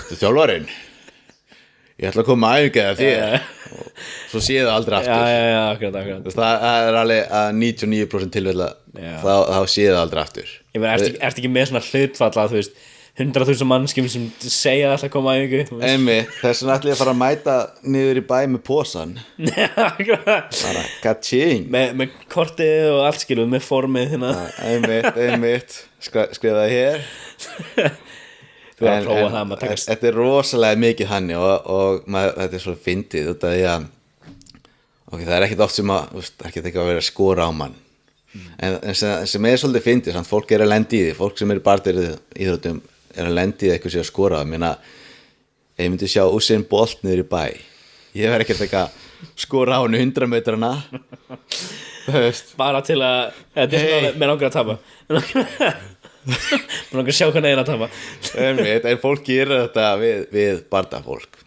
er þjálfarinn ég ætla að koma að æfinga það þér og svo sé það aldrei aftur já, akkurat það er alveg að 99% tilfella þá sé það aldrei aftur ég meina, ertu ekki með svona hlutfall að þú veist 100.000 mannskjum sem segja alltaf að koma að ykkur einmitt, þess vegna ætla ég að fara að mæta niður í bæ með posan bara ka-ching með kortið og allt skiluð með formið hérna einmitt skrifaði hér þú var að prófa það maður takast þetta er rosalega mikið hann og þetta er svo fyndið út af því að það er ekkert oft sem að ekki að vera að skora á mann en sem er svolítið fyndið samt fólk er að lendi í því fólk sem er barðir íþróttum er að lendi í eitthvað sem að skora ég meina, ef ég myndi sjá Usain Bolt niður í bæ ég verð ekkert eitthvað skora á henni 100 metrana bara til að þetta er svona með langar að tapa með langar að sjá hvernig er að tapa en fólk gerir þetta við bardafólk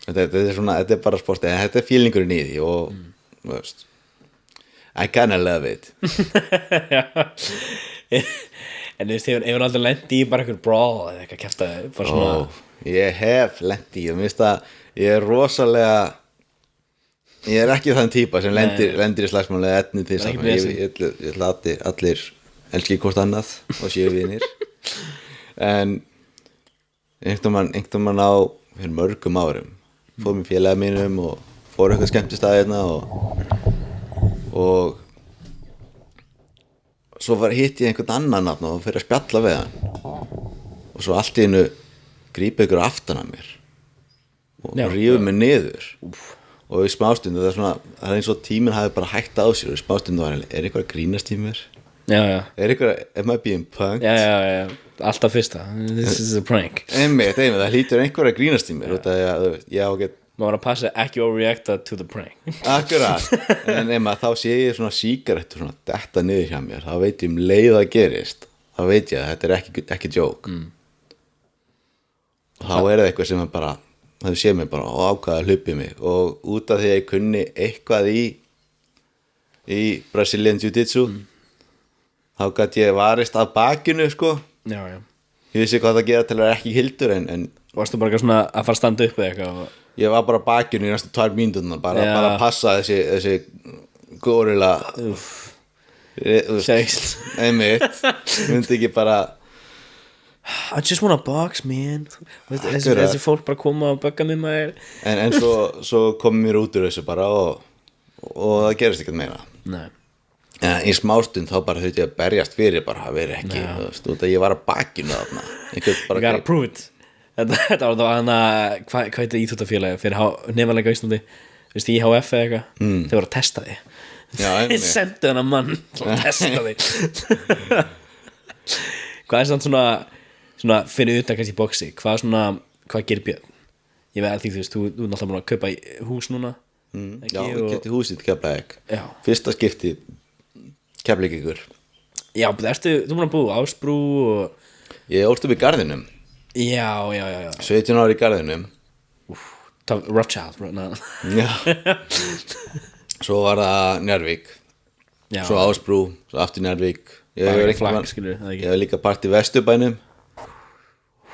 þetta er svona, þetta er bara sport þetta er feelingurinn í því og þú veist I kinda love it en þú veist, hefur aldrei lent í bara einhver brawl eða eitthvað kæftaði bara svona ég hef lent í, ég finnst að ég er rosalega ég er ekki þann típa sem lendir í slagsmáli eða etni til saman ég ætla allir elski hvort annað og séu vinir en einhvern mann á fyrir mörgum árum fór mér félagi mínum og fór eitthvað skemmtistað hérna og svo hitti ég einhvern annan nafn og fyrir að spjalla við hann og svo allt í einu grípa ykkur aftan að mér og rífur mig niður og í smástundu það er eins og tíminn hafi bara hægt á sér og í smástundu var eitthvað að grínast í mér já, am I being punked? já, alltaf fyrsta, this is a prank. Einmitt, það hlýtur einhver að grínast í mér út af því að, þú veist, ég á ekki Maður að passa ekki overreacta to the prank. akkurat, en þá sé ég svona sígarettur svona detta niður hjá mér, þá veit ég leið að gerist, þá veit ég að þetta er ekki joke. Þá er það eitthvað sem er bara, það sé mér bara og ákvaða að hlupi mig, og út af því að ég kunni eitthvað í Brazilian Jiu-Jitsu, þá gæti ég varist af bakinu, sko. Já. Ég vissi hvað það gera til að vera ekki hildur, en Varstu bara eitthvað svona að fara að standa upp eða eitthvað? ég var bara á bakinu í næstu 2 mínúturnar, bara að passa þessi gorilla Sext. einmitt, myndi ekki bara I just wanna box, man. Þessi fólk bara koma og bögga mig maður. en svo kom mér út úr þessu bara og það gerist ekkert meira. Nei. En í smástund þá bara þurfti ég að berjast fyrir bara að vera ekki, þú veist, út að ég var á bakinu þarna. You gotta prove it. Þetta var það hana, hvað heitir íþróttafélagi fyrir nefnarleika á Íslandi, þú veist, IHF eða eitthvað, þau voru að testa því. Já, Þeir sendu hana mann til að testa því. Hvað er svona fyrir utan kannski boxi, hvað gerir Björn? Ég veit að því, þú veist, þú er náttúrulega búin að kaupa hús núna. já, ég geti húsið Keflavík, Já. fyrsta skipti Keflavíkur. Já, þú búin að búa Ásbrú og Ég ólst upp í garðinum, Já 17 ára í garðinum. Rothschild Já. Svo var það Njarðvík, Já. svo Ásbrú, svo aftur Njarðvík. Ég Bara hef ekki flagg, skilur það Ég ekki hef líka part í Vesturbænum,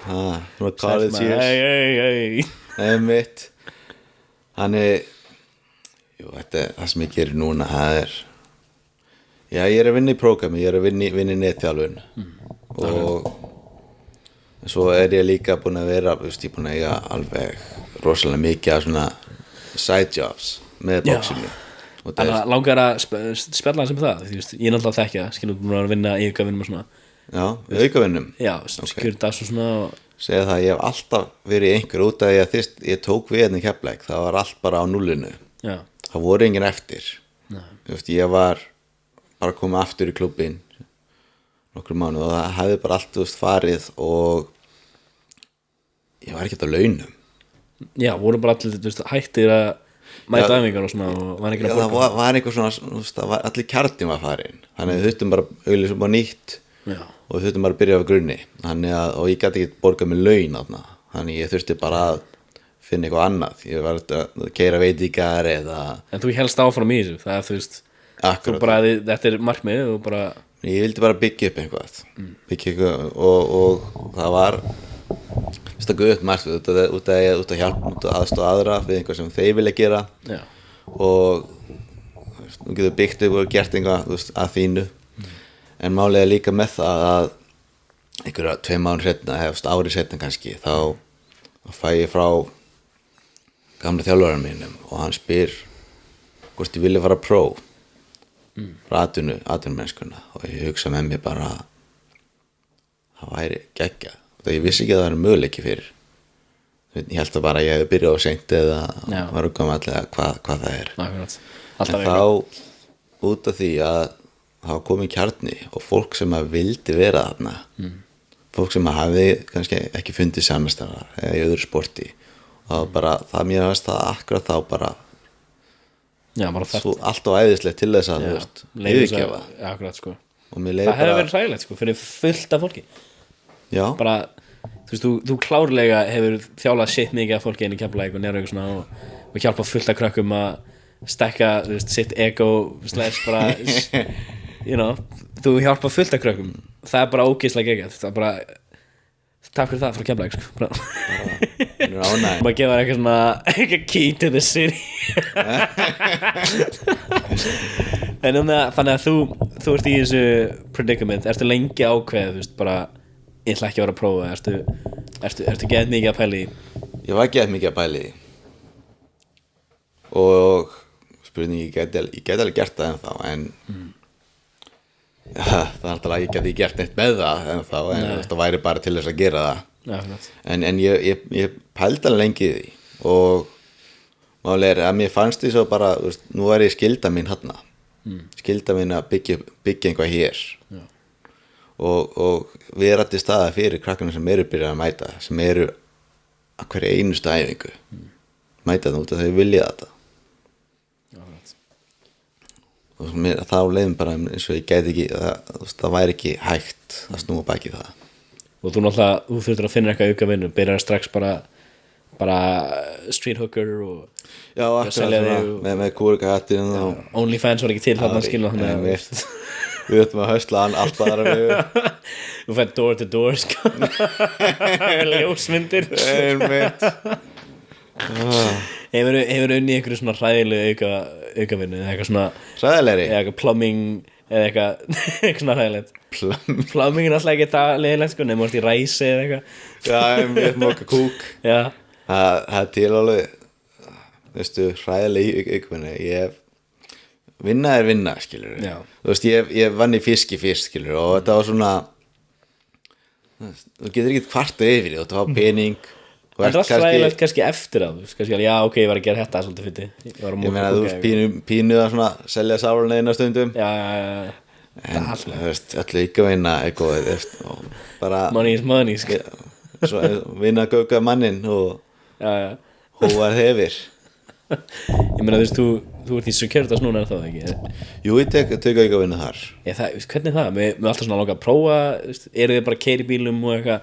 svona college years. Hey Einmitt. Þannig, þetta er það sem ég gerir núna, það er, já, ég er að vinna í prógrami, ég er að vinna í netþjálfun, og svo er ég líka búin að vera, þú veist, ég er búin að eiga alveg rosalega mikið af svona side jobs með Já. boxinu. Og það Þannig að langar að spjalla hans það, þú veist, ég er náttúrulega að þekkja, skilur búin að vinna í aukavinnum og svona. já, aukavinnum. Já, skjördas og svona og Segja það, ég hef alltaf verið einhver út af því að fyrst ég tók við hérna í Keflavík, það var allt bara á nullinu. Já, Það voru enginn eftir. Nei. Þú veist, ég var bara komið aftur í klubbinn nokkrum mánuð og það hefði bara allt, þú veist, farið og ég var ekkert á launum. já, voru bara allir, þú veist, hættir að mæta æfingar og svona og var ekki að Það borga. var einhver svona, þú veist, það var allir kjartin var farin. Þannig við þurftum bara auðlýsum bara nýtt Já, og við þurftum bara að byrja af grunni. Þannig að, og ég gæti ekki borgað með laun þarna. Þannig ég þurfti bara að finna eitthvað annað. Ég var að keyra veitingar eða en þú helst áfram í þessu, það er, þú veist, þú akkurat. bara, þetta er markmið og bara, Ég vildi bara byggja upp eitthvað, og það var guðt margt út að hjálpa, út að aðstoða aðra við einhvað sem þeir vilja gera, já, og þú veist, þú getur byggt upp og gert einhvað, þú veist, að þínu, en málið er líka með það að einhverja 2 mánuð seinna, hefst ári seinna kannski, þá fæ ég frá gamla þjálfaranum mínum og hann spyr hvort ég vilja fara pró frá atvinnumennskuna, og ég hugsa með mér bara það væri geggjað, það ég vissi ekki að það væri möguleiki fyrir. Ég held að bara ég hefði byrjað á seint eða Já. var að koma allega hvað það er, akkurat en alltaf þá út af því að það var komin kjarni og fólk sem að vildi vera þarna, fólk sem að hafi kannski ekki fundið samastara eða í öðru sporti, og bara það mér varst það akkurat þá bara já, bara svo allt og æðislegt til þess að, þú veist, yfirgefa, já, akkurat, sko og mér leið það hefur bara, verið hræðilegt, sko, fyrir fullt af fólki já, bara, þú veist, þú klárlega hefur þjálað shit mikið af fólki inn í Keflavík og Njarðvík og svona og hjálpa fullt af krökkum að stekka, þú veist, sitt ego slash bara you know, þú hjálpa fullt af krökkum, það er bara ógeðslega geggjað, það er bara takk fyrir það frá Keflavík, sko bara hún er ánægð. maður gefa eitthvað svona eitthvað key to the city en þannig að þú ert í þessu predicament, ertu lengi ákveðið, þú veist, bara ég ætla ekki að vera að prófa, ertu geðið mikið að pæla í Ég var gett mikið að pæla í því. Og spurning, ég geti alveg gert það ennþá, en það er alltaf að ég geti gert neitt með það ennþá, en það væri bara til þess að gera það. já, akkurat. En ég pældi alveg lengi í því, og málega er að mér fannst því svo bara, þú veist, nú er ég skylda mín hérna, skylda mín að byggja einhvað hér og vera til staða fyrir krakkarnir sem eru byrjað að mæta, sem eru að hverju einustu æfingu mæta það út að þau vilja þetta og þá leiðum bara eins og ég gæti ekki það væri ekki hægt að snúa baki það. Og þú þurftur að finna eitthvað aukavinnu, byrjar strax bara street hooker og já, akkurat svona, með kúrikahattin OnlyFans var ekki til þarna skilur þannig við ætlum að höstla hann allt aðra við þú fætt door to door sko ljósmyndir hefur unnið einhverju svona hræðilegu aukavinnu eða eitthvað svona hræðilegri eða eitthvað plumbing eða eitthvað svona hræðilegt plumbing alltaf ekki það leiðilegt sko nema í ræsi eða eitthvað já, við móka kúk já það er til alveg veistu, hræðilegi aukavinnu vinna er vinna, skilur þú veist, ég vann í fiski fyrst, skilur og þetta var svona þú getur ekki kvartað yfir því, þetta var pening það er alltaf ræðilegt kannski eftir á kannski, já, ok, ég var að gera þetta svolítið fyndi ég meina, þú veist, pínuð að svona selja sáruna einu stundum já en, þú veist, allir ekki að vinna er góðið, bara money is money, sko svo vinna að gauka mannin og hóar hefir ég meina, þú veist, þú ert í Securitas núna er það ekki? Jú, ég tek auka vinna þar hvernig er það? Mér alltaf svona langa að prófa eru þið bara að keyra í bílum og eitthvað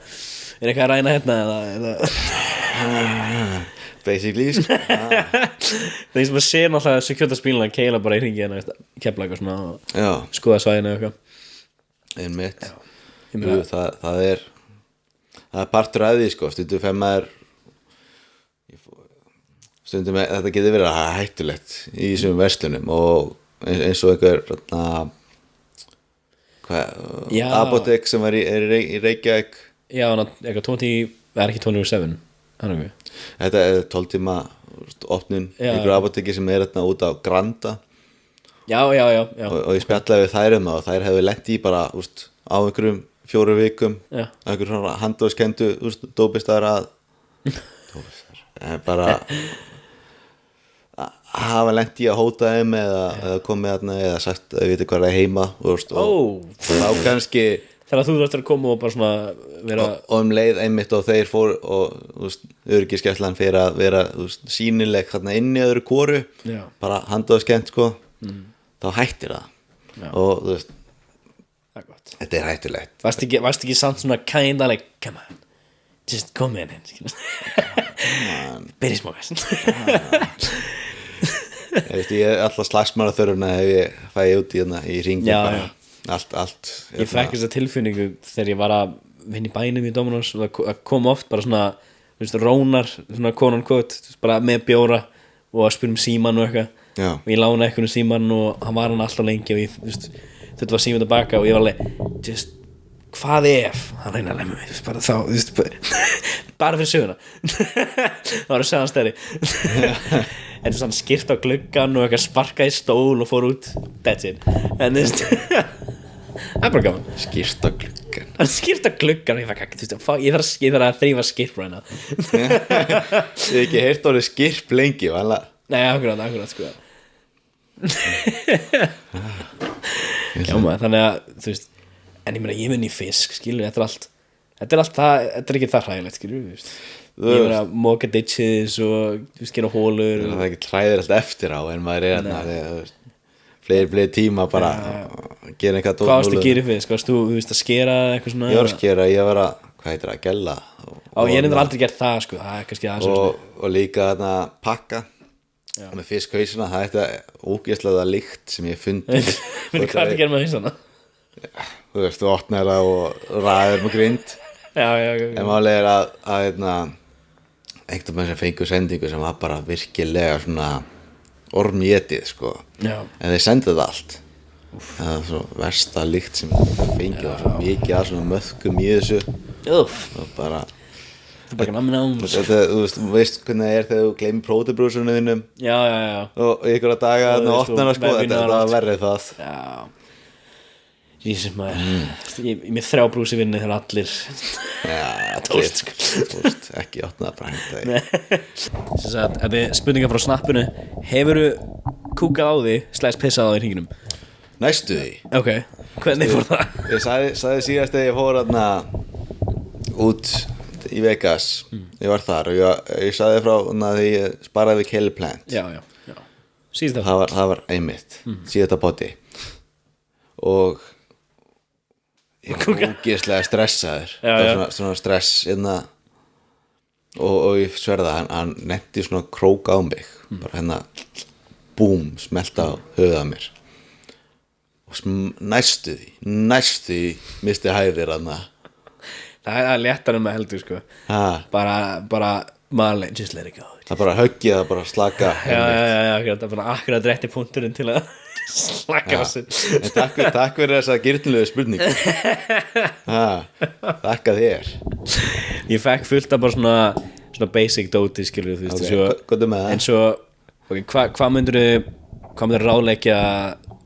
er eitthvað að ræna hérna eða basically sko það er sem að sé náttúrulega Securitas bíluna að keila bara í hringi en kefla eitthvað svona og skoða svæðinu eitthvað einmitt það er partur af því sko stundum þetta getur verið hættulegt í þessum verslunum og eins og einhver apotek sem var í Reykjavík já, eitthvað 20 er ekki 24/7 þetta er 12 tíma opnun í einhver apoteki sem er út á Granda já og ég spjallaði við þær og þær hefðu lent í bara á einhverjum 4 vikum einhver svona handóðskendu dópistar bara hafa lent í að hóta þeim eða komið þarna eða sagt að við veitum hvað er heima og þá kannski þegar þú þarfst að koma og bara svona vera og leið einmitt og þeir fór og öryggisgæslan fyrir að vera sýnileg þarna inni öðru kóru bara handóðskent sko þá hættir það og þú veist þetta er hættulegt varst ekki samt svona kinda like come on just come in byrja smákast ég er alltaf slagsmála þörfuna ef ég fæði út í ringi allt ég fekk þessa tilfinningu þegar ég var að vinna í bænum í Dominos og það kom oft bara svona rónar, svona konan kvöt bara með bjóra og að spyrja síman og eitthvað og ég lána eitthvað síman og hann var hann alltaf lengi og ég þetta var síman tilbaka og ég var alveg just hvað ef hann reyna að lemja mig bara þá bara fyrir söguna það var að segja hann stærri en þú sann skýrt á gluggan og eitthvað sparka í stól og fór út that's it en það er bara gaman skýrt á gluggan og ég þarf að þrýfa skýrt ræna ég hef ekki heyrt orðið skýrt lengi nei, akkurat sko já maður, þannig að þú veist en ég meina ég vinn í fisk skilur þetta er ekki það hræðilegt skilur ég meina moka ditches og gera hólur það er ekki hræðir alltaf eftir á en maður er fleiri tíma bara gera eitthvað hvað varstu að gera í fisk, varstu að skera eitthvað svona ég var að skera, ég var að hvað heitir það, gella ég nefnir aldrei gert það sko það er kannski og líka þarna pakka með fiskhausina það er þetta ógeðslega lykt sem ég fundi hvað er það að gera með hausana? þú veist, þú opnar það og ræður með grind en málega er að einhvern veginn sem fengur sendingu sem var bara virkilega svona ormjetið sko en þeir sendið það allt það er svo versta lykt sem fengið og svo mikið að svona möðkum í þessu og bara þú veist hvernig það er þegar þú gleymir prótebrúsunum þínum og ykkur að daga og opnar það sko þetta var verið það Jesus maður ég með 3 brúsi vinni þegar allir tóst ekki opnað bara þetta er spurningar frá snappinu hefurðu kúkað á því pissað á því í hringinum næstu því. Ok, hvernig fór það? Ég sagði síðast þegar ég fór þarna út í Vegas, ég var þar og ég sagði frá þarna þegar ég sparaði við Kelly Plant. Já Síðast Það var einmitt, síðasta poti og ég var ógeðslega stressaður. Það var svona stress og ég sverða hann nefndi svona krók á mig bara búm, smelta á höfuð á mér og næstu því misti hæðir Það er léttar með heldur sko bara maður, just let it go. Það bara höggið, það bara slaka. Já, það er bara akkurat rétti punkturinn til að slaka á sig. Takk fyrir þessa girnilegu spurningu. Takk að þér. Ég fekk fullt af bara svona basic dóti, skilur þú veist. Hvað með það? En svo, hvað myndir ráðleggja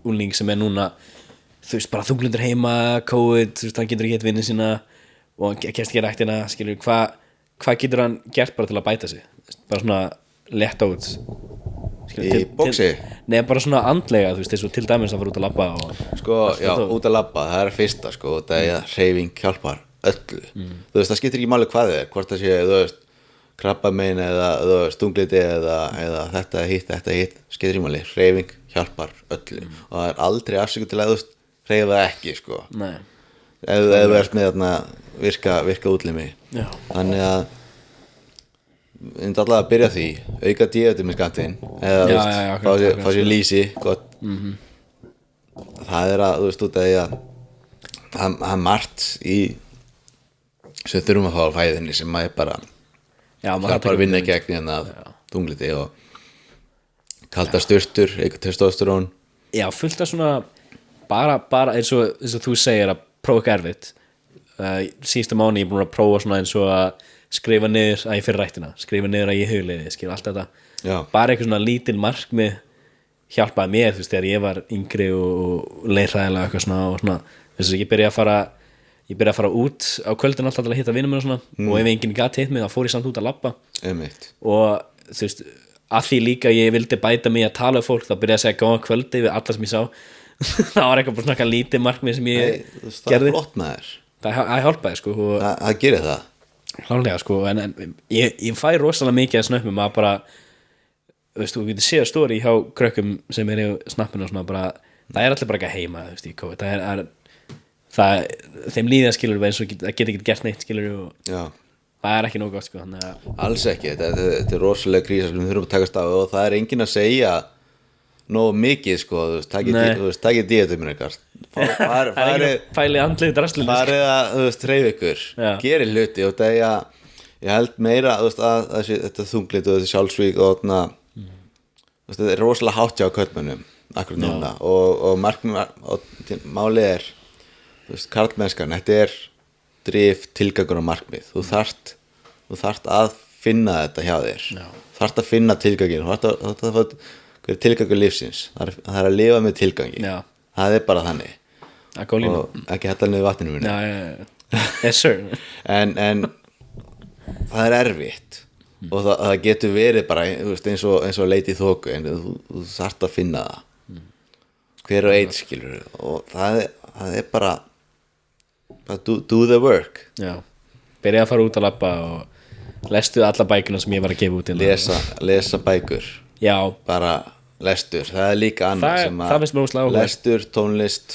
úling sem núna, þú veist, bara þunglindur heima, COVID, þú veist, hann getur ekki hitt vinnin sína og kemst ekki ræktina, skilur, hvað getur hann gert bara til að bæta sig? Bara svona letta út í boxi? Nei, bara svona andlega, þú veist, eins og til dæmis að fara út að labba sko, já, út að labba, það fyrsta sko, það að hreyfing hjálpar öllu. Þú veist, það skiptir ekki máli hvað hvort það sé, þú veist, krabbamein eða, þú veist, stungleiti eða þetta hitt, skiptir ekki máli, hreyfing hjálpar öllu og það aldrei afsökun til að þú veist, hreyfa það ekki, sko. Nei. Ef þú ert með þarna virka útlimi. Já. Þannig að ég myndi alltaf að byrja því auka D-vitamin skammtinn eða fá sér lýsi gott. Það að þú veist út að það er margt í sem þurfum að fá á fæðinni sem maður bara bara vinna gegn þunglindi og kalda sturtur, auka testosterón. Já, fullt af svona bara eins og þú segir að prófa ekki erfitt. Síðustu mánu ég búin að prófa svona eins og að skrifa niður að ég fyrir rættina, skrifa niður að ég hugleiði, skilja allt þetta. Já. Bara eitthvað svona lítil markmið hjálpaði mér, þú veist, þegar ég var yngri og leirhræðilega eitthvað svona og svona, þú veist, ég byrja að fara út á kvöldin alltaf til að hitta vinum mér og svona og ef enginn gat hitt mig þá fór ég samt út að labba. Og þú veist, að því líka ég vildi bæta mig að tala um fólk, þá byrjaði að segja góða kvöldi við alla sem ég sá. Það var eitthvað bara svona lítið markmið sem ég gerði. Það er flott með þér. Það hjálpaði sko. Það gerir það. Hlálega sko, en ég fæ rosalega mikið að snöppum að bara, þú getur séð stóri hjá krökkum sem í snappinu og svona bara, það er allir bara ekki heima, þú veist, í COVID. Þeim líða skilur við eins og það geta ekki gert neitt skilur og það er ekki nóg gott sko. Alls ekki, þetta er rosalega krísa sem við þurfum að takast á og það er enginn að segja nóg mikið sko, þú veist, takið D-vitamin eitthvað fæli andlið drastlinu farið að, þú veist, hreyfa ykkur gerir hluti og það ég held meira, þú veist, að þetta þunglit og þetta sjálfsvík og þetta er rosalega hátt hjá köllmönnum akkur núna og málið er, þú veist, karlmennskan, þetta er drif, tilgangur og markmið þú þarft að finna þetta hjá þér þarft að finna tilgangin þú þarft að fá hver er tilgangur lífsins það er að lifa með tilgangi það er bara þannig og ekki hætta niður vatninu mínu yes sir en það er erfitt og það getur verið bara eins og leit í þoku en þú þarft að finna það hver og einn skilur og það er bara do the work byrja að fara út að labba og lestu alla bækuna sem ég var að gefa út lesa bækur bara lestur, það er líka annað sem að lestur, tónlist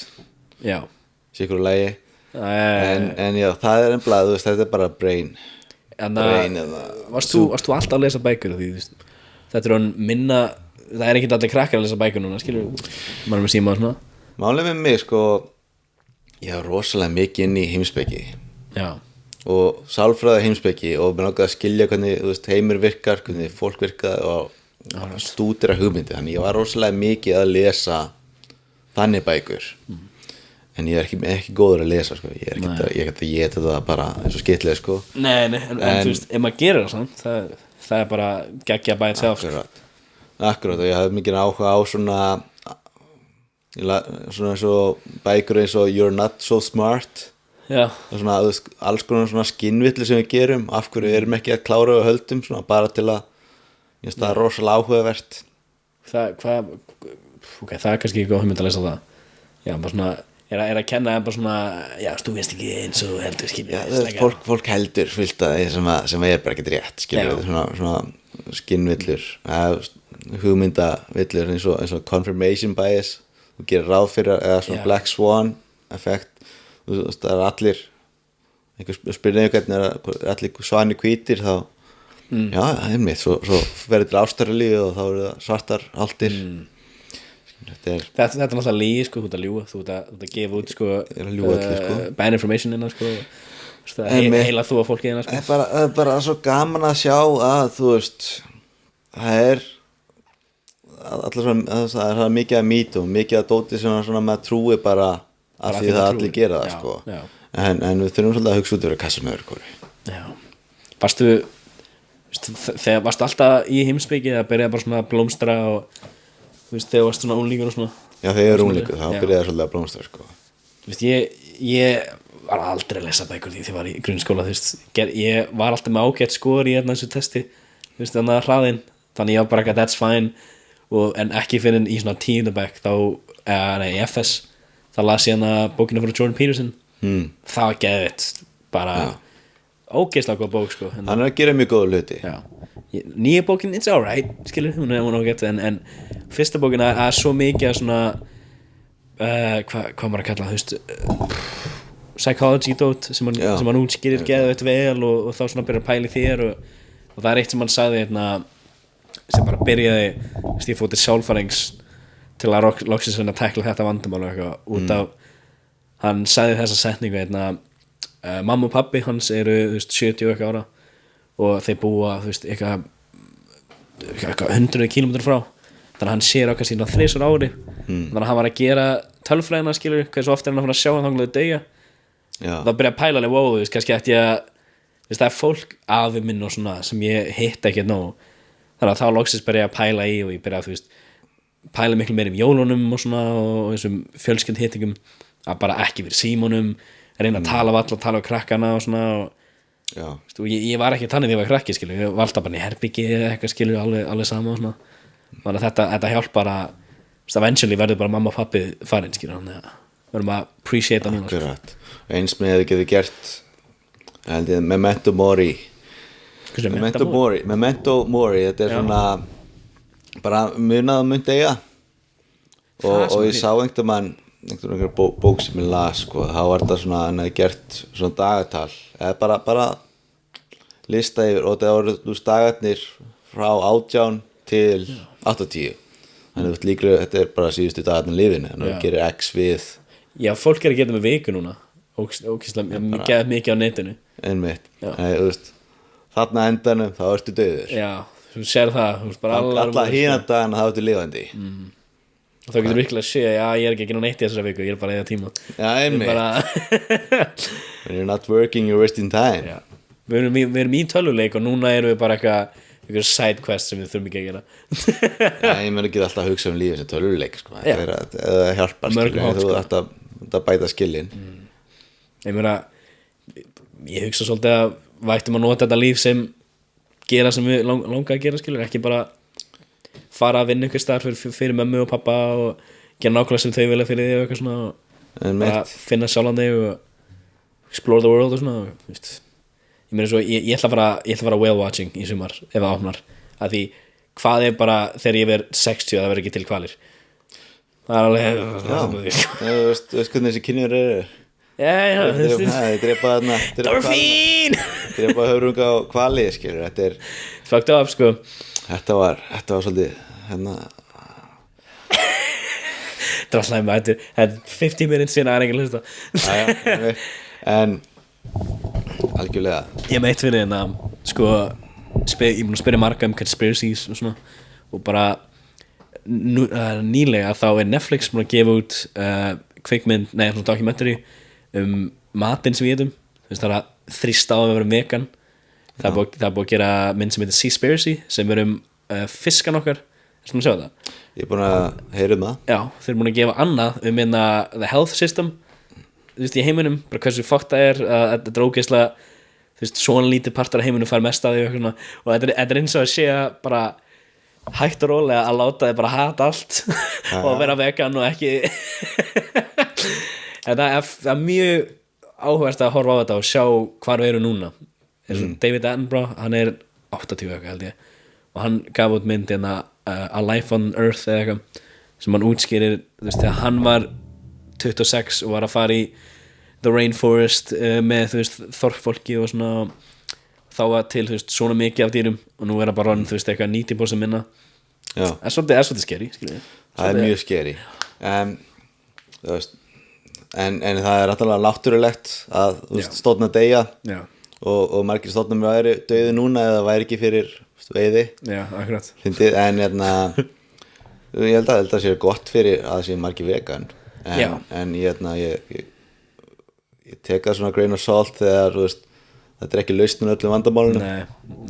sikur lagi en já, það er ennblað, þú veist, þetta er bara brain varst þú alltaf að lesa bækur því, þetta er minna það er ekki allir krakkar að lesa bækur núna skilur, maður með síma og svona málið með mig, sko ég var rosalega mikið inn í heimspeki og sálfræði heimspeki og mér langaði að skilja hvernig, þú veist, heimur virkar hvernig fólk virkar og stúdera hugmyndi, þannig ég var rosalega mikið að lesa þannig bækur en ég er ekki góður að lesa sko. ég er ekki að geta það bara eins og skitlega sko. en þú veist, ef maður gerir það samt það er bara geggja by itself akkurat og ég hafði mikið áhuga á svona eins og bækur eins og You're Not So Smart og svona, alls konar svona skinnvillu sem við gerum af hverju erum ekki að klára og höldum svona, bara til að það er rosalega áhugavert það er kannski ekki góð hugmynd að lesa það Já, bara svona er að kenna bara svona, já, þú veist ekki eins og heldur skilur fólk heldur fullt að því sem er bara ekkert rétt skilur, svona skinnvillur hugmyndavillur eins og confirmation bias þú gerir ráð fyrir, eða svona black swan effekt, það er allir einhver spyrir hvernig er allir svanir hvítir þá já, einmitt, svo verður til ástaralífi og þá eru það svartar aldir þetta er náttúrulega lígi, sko, þú ert að ljúga þú ert að gefa út, sko, bad information innan, sko, heila þú á fólki innan, sko. Það er bara svo gaman að sjá að þú veist það er það er mikið að mýtum, mikið að dóti svona maður trúi bara af því það allir gera það, sko en við þurfum svolítið að hugsa út yfir kassum öðru kóri. Já, þegar varstu alltaf í heimspeki að byrja bara svona að blómstra og þú veist, þegar varstu svona unglingur og svona já, þegar ég er unglingur, þá byrjaði svolítið að blómstra, sko. Þú veist, ég var aldrei að lesa bækur því ég var í grunnskóla, þú veist, ég var alltaf með ágætt skor í þessu testi, þú veist, þannig að hraðinn, þannig ég var bara that's fine, en ekki fyrir í svona 10. bekk þá, í FS þá las ég bókina frá Jordan Peterson það var geðvitt, bara ógeðslega góð bók, sko. Hann er að gera mjög góða hluti. Nýja bókin, it's alright, skilur, hún er ágætt, en fyrsta bókin er svo mikið að svona hvað maður að kalla, þú veist psychology dot sem hann útskýrir geðveitt vel og þá svona byrjar að pæla í þér og það er eitt sem hann sagði sem bara byrjaði ég fór til sálfærings til að loksins að tekla þetta vandamál og eitthvað út af hann sagði þessa setningu mamma og pabbi hans eru, þú veist, 70 og eitthvað ára og þeir búa, þú veist, eitthvað 100 kílómetrar frá þannig að hann sér okkar síðan 3 ári þannig að hann var að gera tölfræðina, skilur, hversu oft er hann að sjá hann þanglega dauða þá byrja að pæla alveg, wow, þú veist, kannski ætti ég að þú veist, það er fólk afi minn og svona sem ég hitt ekki nóg þannig að þá loksins byrja að pæla í og ég byrja að, þú veist, pæla miklu meir jólunum og svona og þessum fjölskyldhittingum að bara ekki fyrir símónum reyna að tala við alla, tala við krakkana og svona og ég var ekki þannig þegar ég var krakki, skilur, ég var alltaf bara í herbyggi eða eitthvað, skilur, alveg sama og svona þannig að þetta hjálp bara eventually verður bara mamma og pappi farin, skilur, þannig að verðum að appreciate það núna, sko. Eins með að þið getur gert Memento Mori Memento Mori þetta er svona bara munað að mynd eiga og ég sá einhver bók sem ég las, sko, þá var þetta svona hann hefði gert svona dagatal eða bara lista yfir og það voru dagarnir frá 18 til 80 þannig að líklega þetta er bara síðustu dagarnir lífinu þannig að það gerir X við já, fólk er að geta með viku núna ógeðslega mikið á netinu einmitt, þú veist þarna endanum þá ertu dauður já, þú sér það alla hína dagana þá ertu lifandi og þá getur virkilega að sé já, ég er ekki að gera neitt í þessari viku, ég er bara að eiga tíma já, einmitt when you're not working, you're wasting time já. Við erum í tölvuleik og núna erum við bara eitthvað side quest sem við þurfum ekki að gera já, ég meður ekki alltaf að hugsa lífið sem tölvuleik, sko, það hjálpar, þú ætti að bæta skilin ég meina ég hugsa svolítið að vættum að nota þetta líf sem gera sem við langa að gera, skilur, ekki bara fara að vinna ykkur starf fyrir mömmu og pappa og gera nákvæmlega sem þau vilja fyrir þig og eitthvað svona og bara finna sjálfan þig og explore the world og svona veist. Ég meina svo, ég ætla að fara whale watching í sumar ef það opnar að því hvað er bara þegar ég verð 60 það verður ekki til hvalir það er alveg þú veist hvernig þessi kynjur eru já drepa höfrunga á hvali, skilur, þetta er fucked up, sko þetta var svolítið draslæmi, þetta er 50 minutes síðan að enginn hlusta en algjörlega ég meitt fyrir sko ég er búin að spyrja marga conspiracies og svona og bara nýlega þá er Netflix búin að gefa út kvikmynd, svona documentary matinn sem við etum það er að þrýsta á að vera vegan það er búin að gera mynd sem heitir Seaspiracy sem er fiskan okkar erstu búin að sjá það? Ég er búin að heyra það já, þeir eru búin að gefa annað the health system þú veist, í heiminum, bara hversu fokkt það er að þetta er ógeðslega þú veist, svona lítið partur af heiminum fær mest að því og þetta er eins og að sé að bara hægt og rólega að láta þið bara hata allt og vera vegan og ekki En það er mjög áhugavert að horfa á þetta og sjá hvar við erum núna eins og David Attenborough, hann er 80 eitthvað held ég og hann gaf út myndina A Life on Earth eða eitthvað sem hann útskýrir, þú veist, þegar hann var 26 og var að fara í The Rainforest með, þú veist, þorpfólki og svona þá var til, þú veist, svona mikið af dýrum og nú er það bara, þú veist, eitthvað 90% minna. Já. Er svolítið skeri, skilur við. Það er mjög skeri þú veist en það er náttúrulega náttúrulegt að þú veist, stónn að deyja og margir stónnum væri dauði núna eða væri ekki fyrir veiði. Já, akkurat. Fyndið, en ég held að það sé gott fyrir að það sé margir vegan en ég tek það svona grain of salt þegar þú veist þetta er ekki lausnin öllum vandamálunum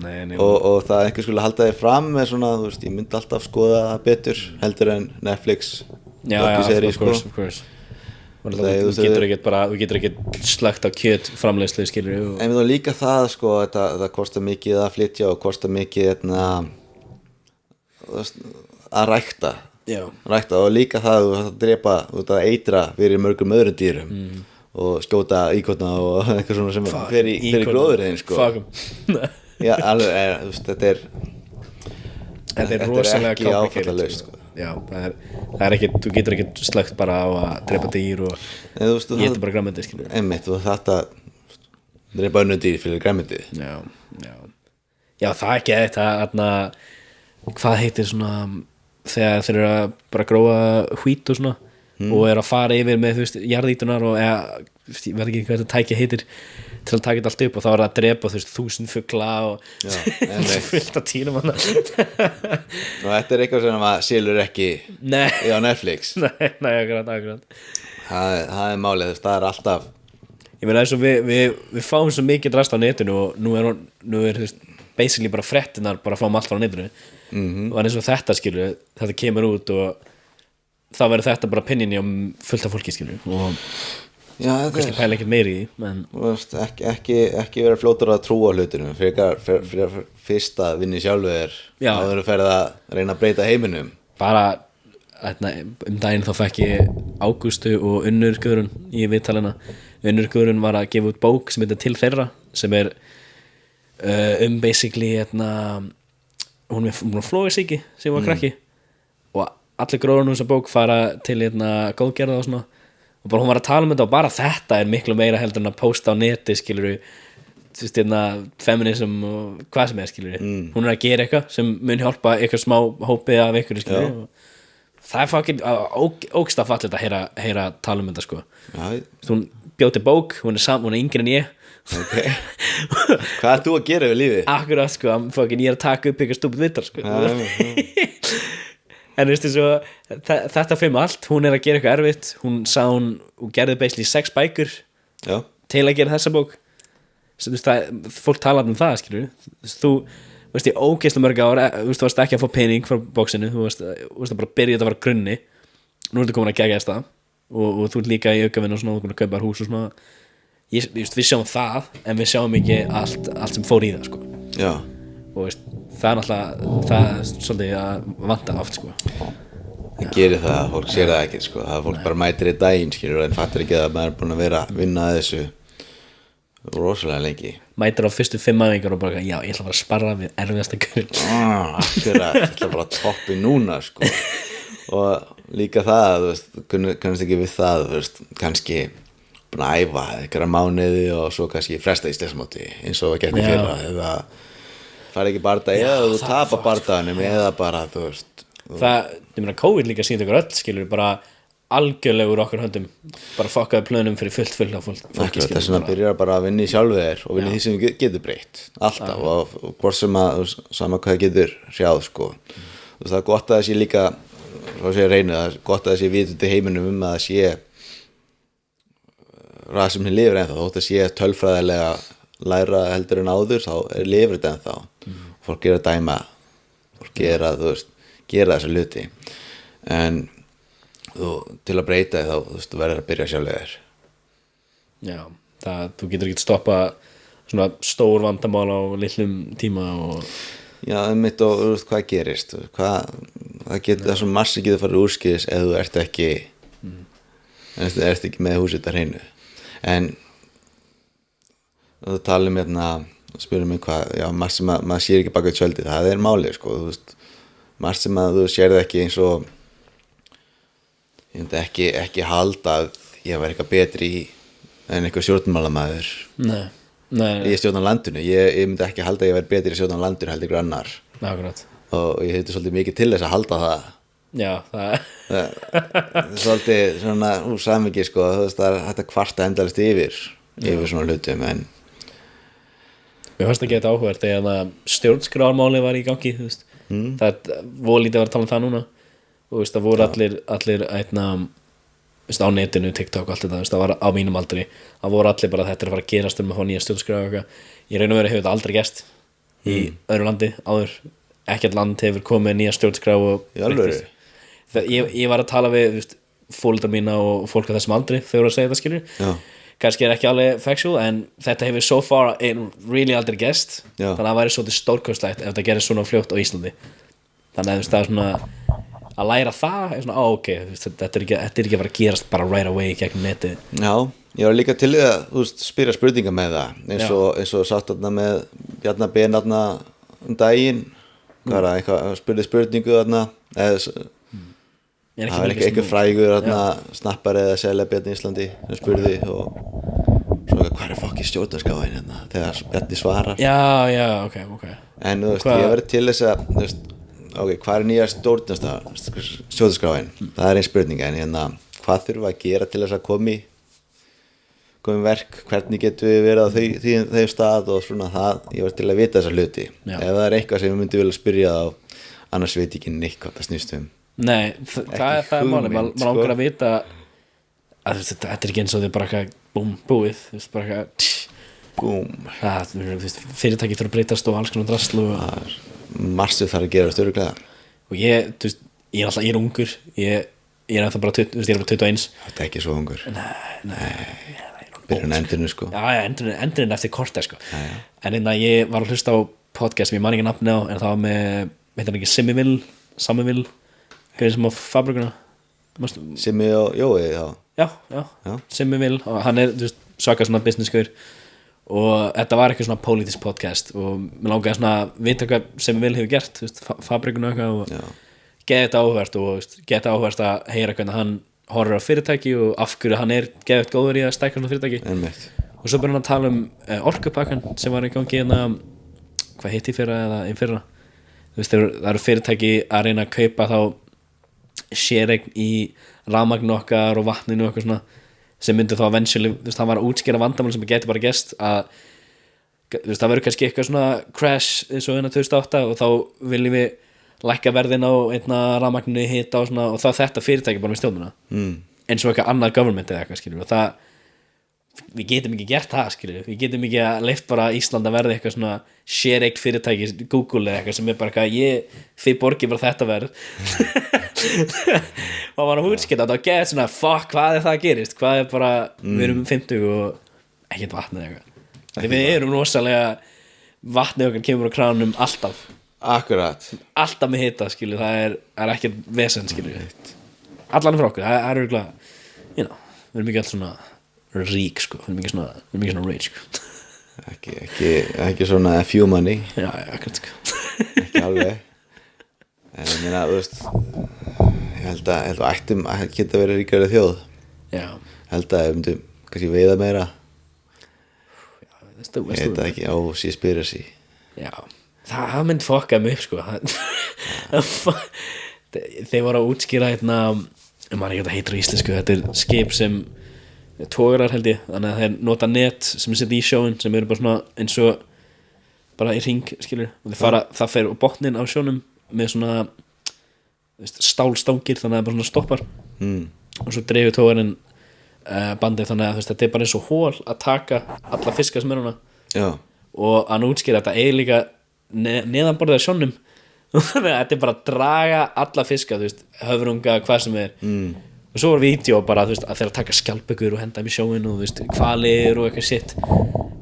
Nei. og það einhver skulle halda þig fram með svona, þú veist, ég myndi alltaf skoða það betur heldur en Netflix of course. Þú getur ekki slagt á kjöt framleiðslu, skilur við. En við þá líka það, sko, það kostar mikið að flytja og kostar mikið að rækta og líka það að drepa, að eitra fyrir mörgum öðrum dýrum og skjóta íkotna og eitthvað svona sem fyrir gróðurinn, sko. Já, alveg, þú veist, þetta er rosalega ekki áfallalaust, sko. Já, það er ekki, þú getur ekki slagt bara á að drepa dýr og geta bara græmmendi, skilur. Einmitt, og þetta drepa önnur dýr fyrir græmmendi. Já, það er ekki þetta, hvað heitir svona þegar þeir eru að bara gróa hvít og svona og eru að fara yfir með, þú veist, jarðítunar og ég veit ekki hvað þetta tækja heitir til að taka þetta allt upp og þá er það að drepa, þú veist, 1000 fugla og fullt af týnum og þetta er eitthvað sem að selur ekki á Netflix. Nei, akkurat. Það er málið, það er alltaf ég meina eins og við fáum svo mikið drast á netinu og nú er þú veist, basically bara fréttinar bara fáum allt frá netinu og eins og þetta, skilur, þetta kemur út og þá verður þetta bara opinioni um fullt af fólki, skilur og kannski pæla ekkert meiri í því ekki vera fljótur að trúa hlutunum fyrir fyrst að vinni sjálfur áður að ferða að reyna að breyta heiminum. Bara daginn þá fekk ég Ágústu og Unnur Guðrún í viðtalina. Unnur Guðrún var að gefa út bók sem heitir Til þeirra sem er basically hún er flóðsýki sem var krakki og allir gróðurinn úr þessa bók fara til góðgerða og svona og bara hún var að tala um þetta og bara þetta er miklu meira heldur en að posta á neti, skilur þú veist, feminism og hvað sem er, skilur hún er að gera eitthvað sem mun hjálpa eitthvað smá hópi af ykkur, skilur það er fucking ógsta fallið að heyra tala um þetta, sko. Hún bjóti bók, hún er yngri en ég. Hvað ert þú að gera við lífið? Akkurat, sko, ég er að taka upp eitthvað stúpid vittar, sko. En veistu svo, þetta fimm allt, hún er að gera eitthvað erfitt, hún gerði basically 6 bækur til að gera þessa bók. Þú veist, fólk talar um það, skilur þú veist, í ógeðslega mörg ár, þú veist, þú varst ekki að fá pening frá bóksinu, þú veist bara að byrja þetta að vera grunni, nú ertu komin að gegja þess það og þú ert líka í aukavinn og svona, þú er komin að kaupa hús og svona, við sjáum það, en við sjáum ekki allt sem fór í það, sko. Já. Og veist, það er náttúrulega, það er svolítið að vanta oft, sko. Það gerir það, fólk sér það ekki, sko, það fólk bara mætir í daginn, skilur, en fattar ekki að maður er búin að vera að vinna að þessu rosalega lengi. Mætir á fyrstu 5 æfingar og bara, já, ég ætla bara að sparra við erfiðasta gull. Akkurat, ég ætla bara að toppi núna, sko. Og líka það, þú veist, kannast ekki við það, þú veist, kannski búin að æfa einhverja mánuði og svo kannski fresta í stefnsmóti eins og að geta fyrra eða fara ekki bardaði eða þú tapar bardaðanum eða bara, þú veist. Það, ég meina, COVID líka sýndi okkur öll, skilur, bara algjörlega úr okkur höndum bara fokkaði plönum fyrir fullt af fólki. Þess vegna byrjar bara að vinna í sjálfu þér og vinna því sem getur breytt alltaf og hvort sem að sama hvað getur hrjáð, sko. Það er gott að það sé líka, svo sé ég reynu, það er gott að það sé vitandi heiminum að það sé rasismi lifir ennþá, þótt að sé tölfræðilega læra heldur en áður, þá lifir þetta ennþá. Fólk er að dæma, fólk er að, þú veist, gera þessa hluti, en til að breyta þá, þú veist, þú verður að byrja sjálfur. Já, þú getur ekki stoppa svona stór vandamál á litlum tíma og já, einmitt, og þú veist hvað gerist, það getur það sem massi getur farið úrskis ef þú ert ekki en ertu ekki með húsið þetta hreinu en þú talum spyrum mig hvað, já, margt sem að maður sér ekki baka tjöldið, það er málið sko, þú veist, margt sem að þú sérð ekki eins og ég myndi ekki halda að ég var eitthvað betri en eitthvað stjórnmálamaður Nei. Ég stjórna landinu, ég myndi ekki halda að ég væri betri í stjórna landinu heldur ykkur annar Akkurat. og ég hefði svolítið mikið til þess að halda það Já, það svolítið svona úr samvikið sko, þú veist, það er hægt að kvarta endalist yfir svona hlutum en Mér fannst ekki þetta áhugavert þegar stjórnskrármáli var í gangi þú veist. Það voru lítið að vera að tala um það núna og þú veist, það voru allir á netinu, TikTok og allt þetta, það var á mínum aldri það voru allir bara þetta að fara að gerast að fá nýja stjórnskrá og eitthvað, ég raun og verið hefur þetta aldrei gerst í öðru landi áður, ekkert land hefur komið nýja stjórnskrá og ég var að tala við fóreldra mína og fólk á þessum aldri þegar voru að segja þetta skilur kannski ekki alveg factual en þetta hefur so far really aldrei gerst þannig að það væri svolítið stórkostlegt ef það gerist svona fljótt á Íslandi þannig að það er svona að læra það er svona, ok, þetta er ekki að fara að gerast bara right away gegnum netið. Já, ég var líka til í að spyrja spurninga með það eins og satt þarna með Bjarna Ben þarna daginn spurði spurningu þarna það var eitthvað frægur þarna snappari eða selabjarni í Íslandi sem spurði og svo hvað er fokkið stjórnarskránin hérna þegar Bjarni svarar ok en þú veist, ég verið til þess að þú veist, ok, hvað er nýja stjórnarskráin það er ein spurning en hérna hvað þurfa að gera til þess að komi verk, hvernig getum við verið á þeim stað og svona það, ég var til að vita þessa hluti ef það er eitthvað sem ég myndi vilja spyrja á annars veit ég ekki neitt hvað það snýst Nei, það er máli, maður langar að vita að þetta er ekki eins og þið bara búið, þú veist, bara fyrirtæki þurfa að breytast og alls konar drasl og marstu þarf að gera stjórnuglega og ég er ungur ég er ennþá bara 21 Þetta er ekki svo ungur Nei byrjun endurinn sko Já, endurinn eftir korter sko en ég var að hlusta á podcast sem ég man ekki nafni á en það var með, heitir hann ekki Simmi Will hvernig sem á fabrikuna Simmi og Jói, já Simmi Will og hann er svaka svona business-gaur og þetta var eitthvað svona politisk podcast og mér langaði svona að vita hvað Simmi Will hefur gert fabrikuna eitthvað og geði þetta áhugavert og geði þetta áhugavert að heyra hvernig hann horfir á fyrirtæki og af hverju hann er geðið góður í að stækka svona fyrirtæki og svo byrjar hann að tala um orkupakkan sem var í gangi hvað hitt í fyrra eða í fyrra það eru fyrirtæki að reyna að kaupa þá séreign í rafmagnu okkar og vatninu og eitthvað svona sem myndi þá eventually, það var að útskýra vandamál sem getur bara gerst að það verður kannski eitthvað svona crash eins og 2008 og þá viljum við lækka verðin á einna rafmagninu hita og svona og þá þetta fyrirtæki bara með stjórnuna eins og eitthvað annað government eða eitthvað skilur og það við getum ekki gert það skilur við getum ekki að leyft bara Ísland að verða eitthvað svona share-eign fyrirtæki Google eða eitthvað sem er bara eitthvað þið borgið bara þetta verð og maður hútskita og það getur svona fuck hvað er það að gerist hvað er bara við erum 50 og ekkert vatnið eitthvað við erum rosalega vatnið okkar kemur á kránum alltaf alltaf með hita skilur það er ekkert vesen skilur allan fyrir okkur það er örgulega við erum ekki alls svona rík sko, við erum ekki svona rich sko. ekki svona few money já, akkurat sko ekki alveg en ég meina, þú veist ég held að ættum að geta verið ríkari þjóð já held að við myndum kannski veiða meira ég veit það ekki á Seaspiracy já, það myndi fokkaði mig upp sko þeir voru að útskýra maður ekki að heitir í íslensku þetta er skip sem tógarar held ég, þannig að þeir nota net sem setja í sjóin, sem eru bara svona eins og bara í ring skilur, og þeir fara, það fer á botnin á sjónum með svona stálstangir, þannig að það bara svona stoppar og svo dreifir tógarinn bandið, þannig að þetta er bara eins og hól að taka alla fiska sem er hana og hann útskýra þetta eða líka neðanborðið á sjónum þannig að þetta er bara að draga alla fiska, höfrunga, hvað sem er og svo var vídeo bara að þeir að taka skjaldbökur og henda þeim í sjóin og hvalir og eitthvað sitt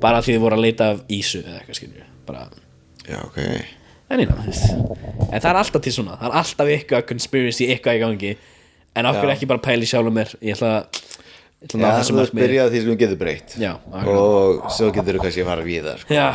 bara því þið voru að leita af ísu eða eitthvað skilur bara já, ok en það er alltaf til svona það er alltaf eitthvað conspiracy, eitthvað í gangi en okkur ekki bara pæli sjálfum mér ég ætla að ætla að ná þessu þú markmiði. byrjaði því sem þú getur breytt Já, og svo getur þú kannski að fara við það Já,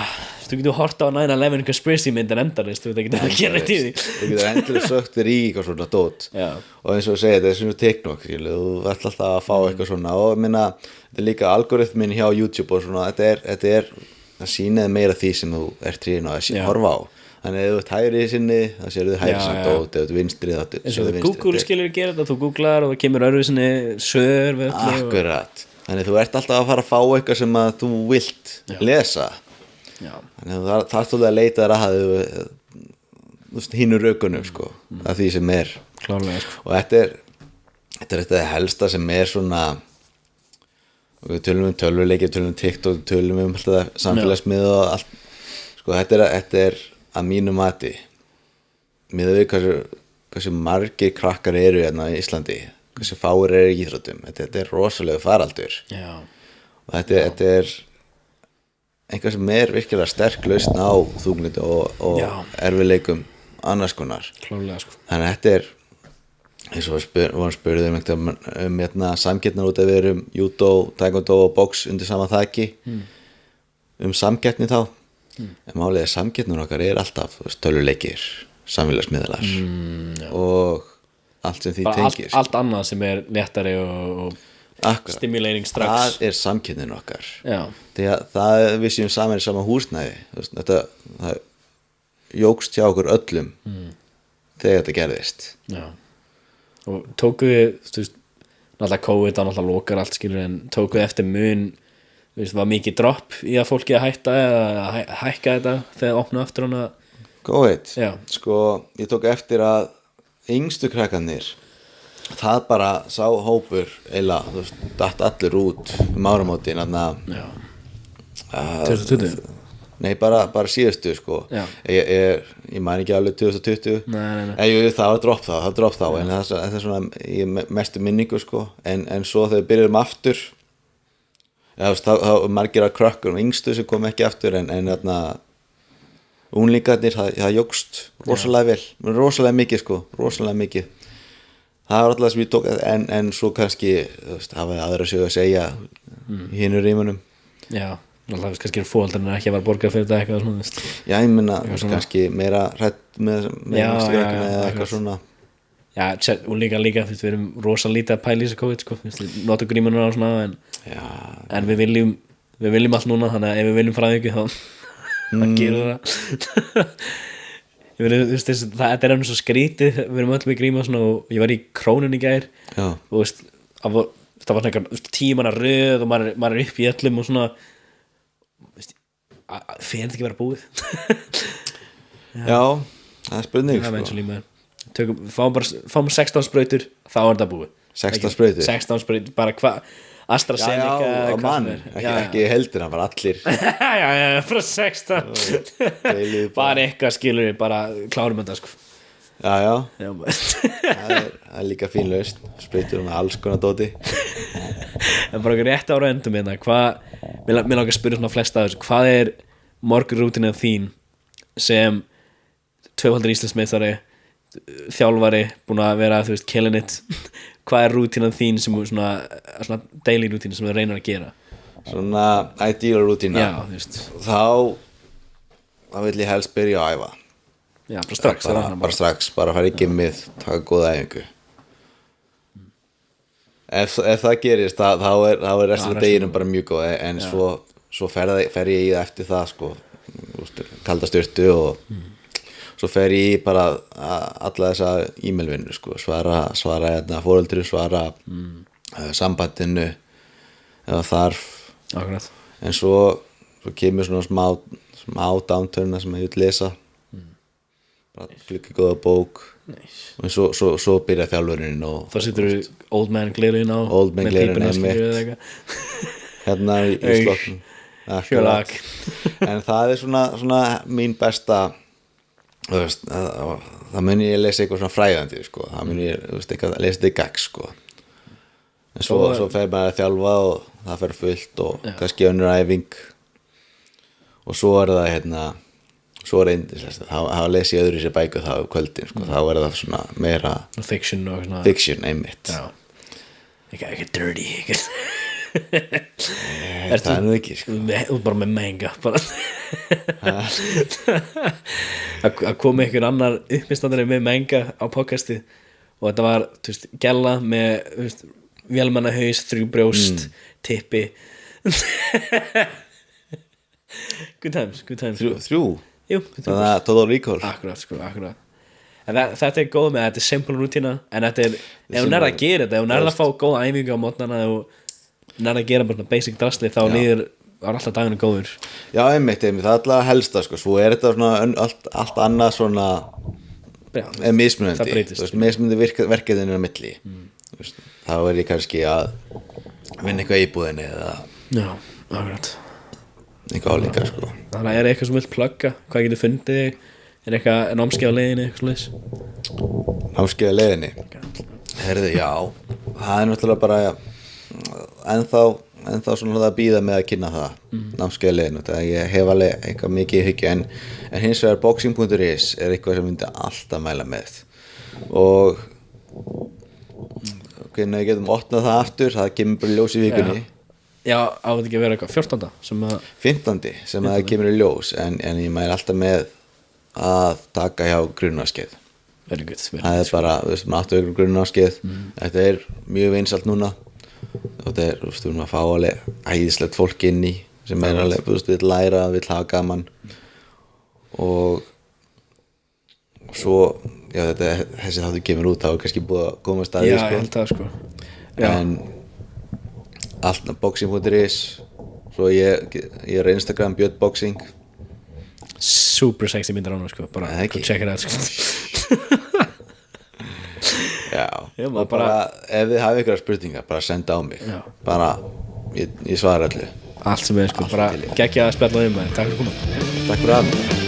þú getur hort á 9/11 conspiracy myndin endarist, þú veit ekki að gera þetta í því. þú getur endilega sökt þér í eitthvað svona dót Já. og eins og þú segir, þetta er svona TikTok skilu, þú ætla alltaf að fá eitthvað svona og minna, þetta er líka algoritmin hjá YouTube og svona, þetta er það sýnið meira því sem þú ert hrifinn á að horfa á. Þannig að ef þú ert hægri í sinni þá séu þú hægri sinni dót, ef þú ert vinstri þá eins og Google skilur gera þetta, þú googlar og það kemur öðru sinni sögur við öllu og... Akkurat, þannig að þú ert alltaf að fara að fá eitthvað sem að þú vilt lesa. Já. Þannig að það er stóðlega að leita þér að hínu rökunum sko, af því sem er klárlega sko. og þetta er helsta sem er svona við tölum tölvuleiki, tölum TikTok, tölum alltaf samfélagsmið og allt sko, þetta er að mínu mati miðað við hversu margir krakkar eru hérna í Íslandi, hversu fáir eru í íþróttum, þetta er rosalega faraldur og þetta er einhvað sem er virkilega sterk lausn á þunglyndi og erfiðleikum annars konar. Klárlega sko. Þannig að þetta er eins og við spurðum samkeppnar út af við erum judo, taekwondo og box undir sama þaki samkeppni þá en málið samkeppnin okkar er alltaf tölvuleikir, samfélagsmiðlar og allt sem því tengir allt annað sem er léttari og stimulating strax það er samkeppnin okkar. Já. Því að það við séum saman í sama húsnæði það jókst hjá okkur öllum þegar þetta gerðist. Já. Og tókuðu náttúrulega COVID og náttúrulega lokar allt skilur en tókuðu eftir mun var mikið dropp í að fólki að hætta eða hækka þetta þegar opna aftur hana COVID, Já. sko ég tók eftir að yngstu krakkarnir það bara sá hópur eiginlega, datt allir út áramótin 2020 Nei, bara síðustu sko. Ég man ekki alveg 2020 Nei. Það var dropp þá en það er svona í mestu minningu sko. en svo þegar við byrjum aftur þá margir að krökkur og yngstu sem kom ekki aftur en unglingarnir það jókst rosalega vel rosalega mikið sko, rosalega mikið það var alltaf sem ég tók en svo kannski hafa aðra sögu að segja í hinu rýmunum Já, alltaf kannski fólkarnir ekki að vera borgar fyrir þetta eitthvað svona Já, ég meina kannski meira hrætt með eða eitthvað svona Já, og líka við erum rosalega lítið að pæla í þessu COVID sko, notu grímunar og svona en við viljum allt núna þannig að ef við viljum fræði ekki þá gerum það þetta er svo skrítið við erum öll með gríma svona, og ég var í Krónun í gær og það var svona 10 manna röð og maður er upp í öllum og svona fyrir þetta ekki vera búið Já, það er spurning sko. Fáum 16 sprautur þá er þetta búið 16 sprautur? 16 sprautur, bara hvað AstraZeneca Já, mann, ekki heldur hann bara allir Já, frá 16 bara eitthvað skilur við bara klárum þetta sko Já það er líka fín lausn sprautur með alls konar dóti en bara okkur rétt ára endum hérna mér langar að spyrja svona flesta af þessu hvað er morgunrútínan þín sem tvöfaldur Íslandsmeistari þjálfari, búin að vera killing it hvað er rútínan þín sem svona daily rútínan sem þú reynir að gera svona ideal rútína Já, þá vil ég helst byrja að æfa Já, bara strax bara strax, bara fara í gymmið taka góða æfingu ef það gerist þá er restur af deginum bara mjög góð en svo fer ég í það eftir það sko, kalda styrtu og svo fer ég bara alla þessa e-mailvinnu sko, svara foreldri, svara sambandinu eða þarf Akkurat. en svo kemur svona smá downturna sem ég vil lesa bara flikka góða bók og svo byrja þjálfurinn og þá situr þú old man glerinn á Old man glerinn hérna í slokknum en það er svona mín besta það muni ég lesa eitthvað svona fræðandi sko. það muni ég lesa þetta í gagg sko. en svo fer maður að þjálfa og það fer fullt og kannski önnur æfing og svo er það svo er það lesi öðru í sér bæku þá kvöldin sko. þá er það svona meira fiction og svona fiction einmitt Ekki dirty Það er nú ekki sko. Þú bara með manga bara að koma einhver annar uppistandari með manga á podcasti og þetta var, þú veist, gælla með, þú veist, vélmannahaus 3 brjóst, tippi good times Þrjú? Jú, Það er Total Recall akkurat en þetta er góð með, þetta er simple rútína en þetta er, ef hún að gera þetta ef hún að fá góða æfingu á mótnana og hún að gera bara basic drasli þá líður var alltaf daginu góður Já, einmitt, það er alltaf helsta sko. Svo er þetta svona allt annað svona mismunandi mismunandi verkefninu á milli þá er ég kannski að vinna eitthvað í íbúðinni eða Já, akkurat eitthvað álíka sko. Þannig að er eitthvað sem vilt plugga hvað getur fundið þig er eitthvað námskeið á leiðinni eitthvað svoleiðis? Námskeið á leiðinni Herðu, já það er náttúrulega bara ennþá svona það að býða með að kynna það námskeið á leiðinni það ég hef alveg eitthvað mikið í hyggju en hins vegar boxing.is er eitthvað sem myndi alltaf mæla með og hvernig við getum opnað það aftur það kemur bara í ljós í vikunni Já, á þetta ekki að vera eitthvað 14. 15. sem það kemur í ljós en ég mæli alltaf með að taka hjá grunnámskeið Very good það er bara, þú veist, maður áttu grunnámskeið þetta er mjög vinsælt núna og þetta er, þú veist, við erum að fá alveg æðislegt fólk inn í sem er alveg, þú veist, vill læra, vill hafa gaman og svo já, þessi þáttu kemur út þá er kannski búið að koma að staði Já, ég held það sko en allt boxing.is svo ég er Instagram björnboxing Super sexy myndir á hann sko bara go check it out sko Já, Já, og bara ef þið hafið ykkur spurningar bara senda á mig bara, ég svara allir Allt sem er sko, bara geggja að spjalla um það Takk fyrir að koma Takk fyrir að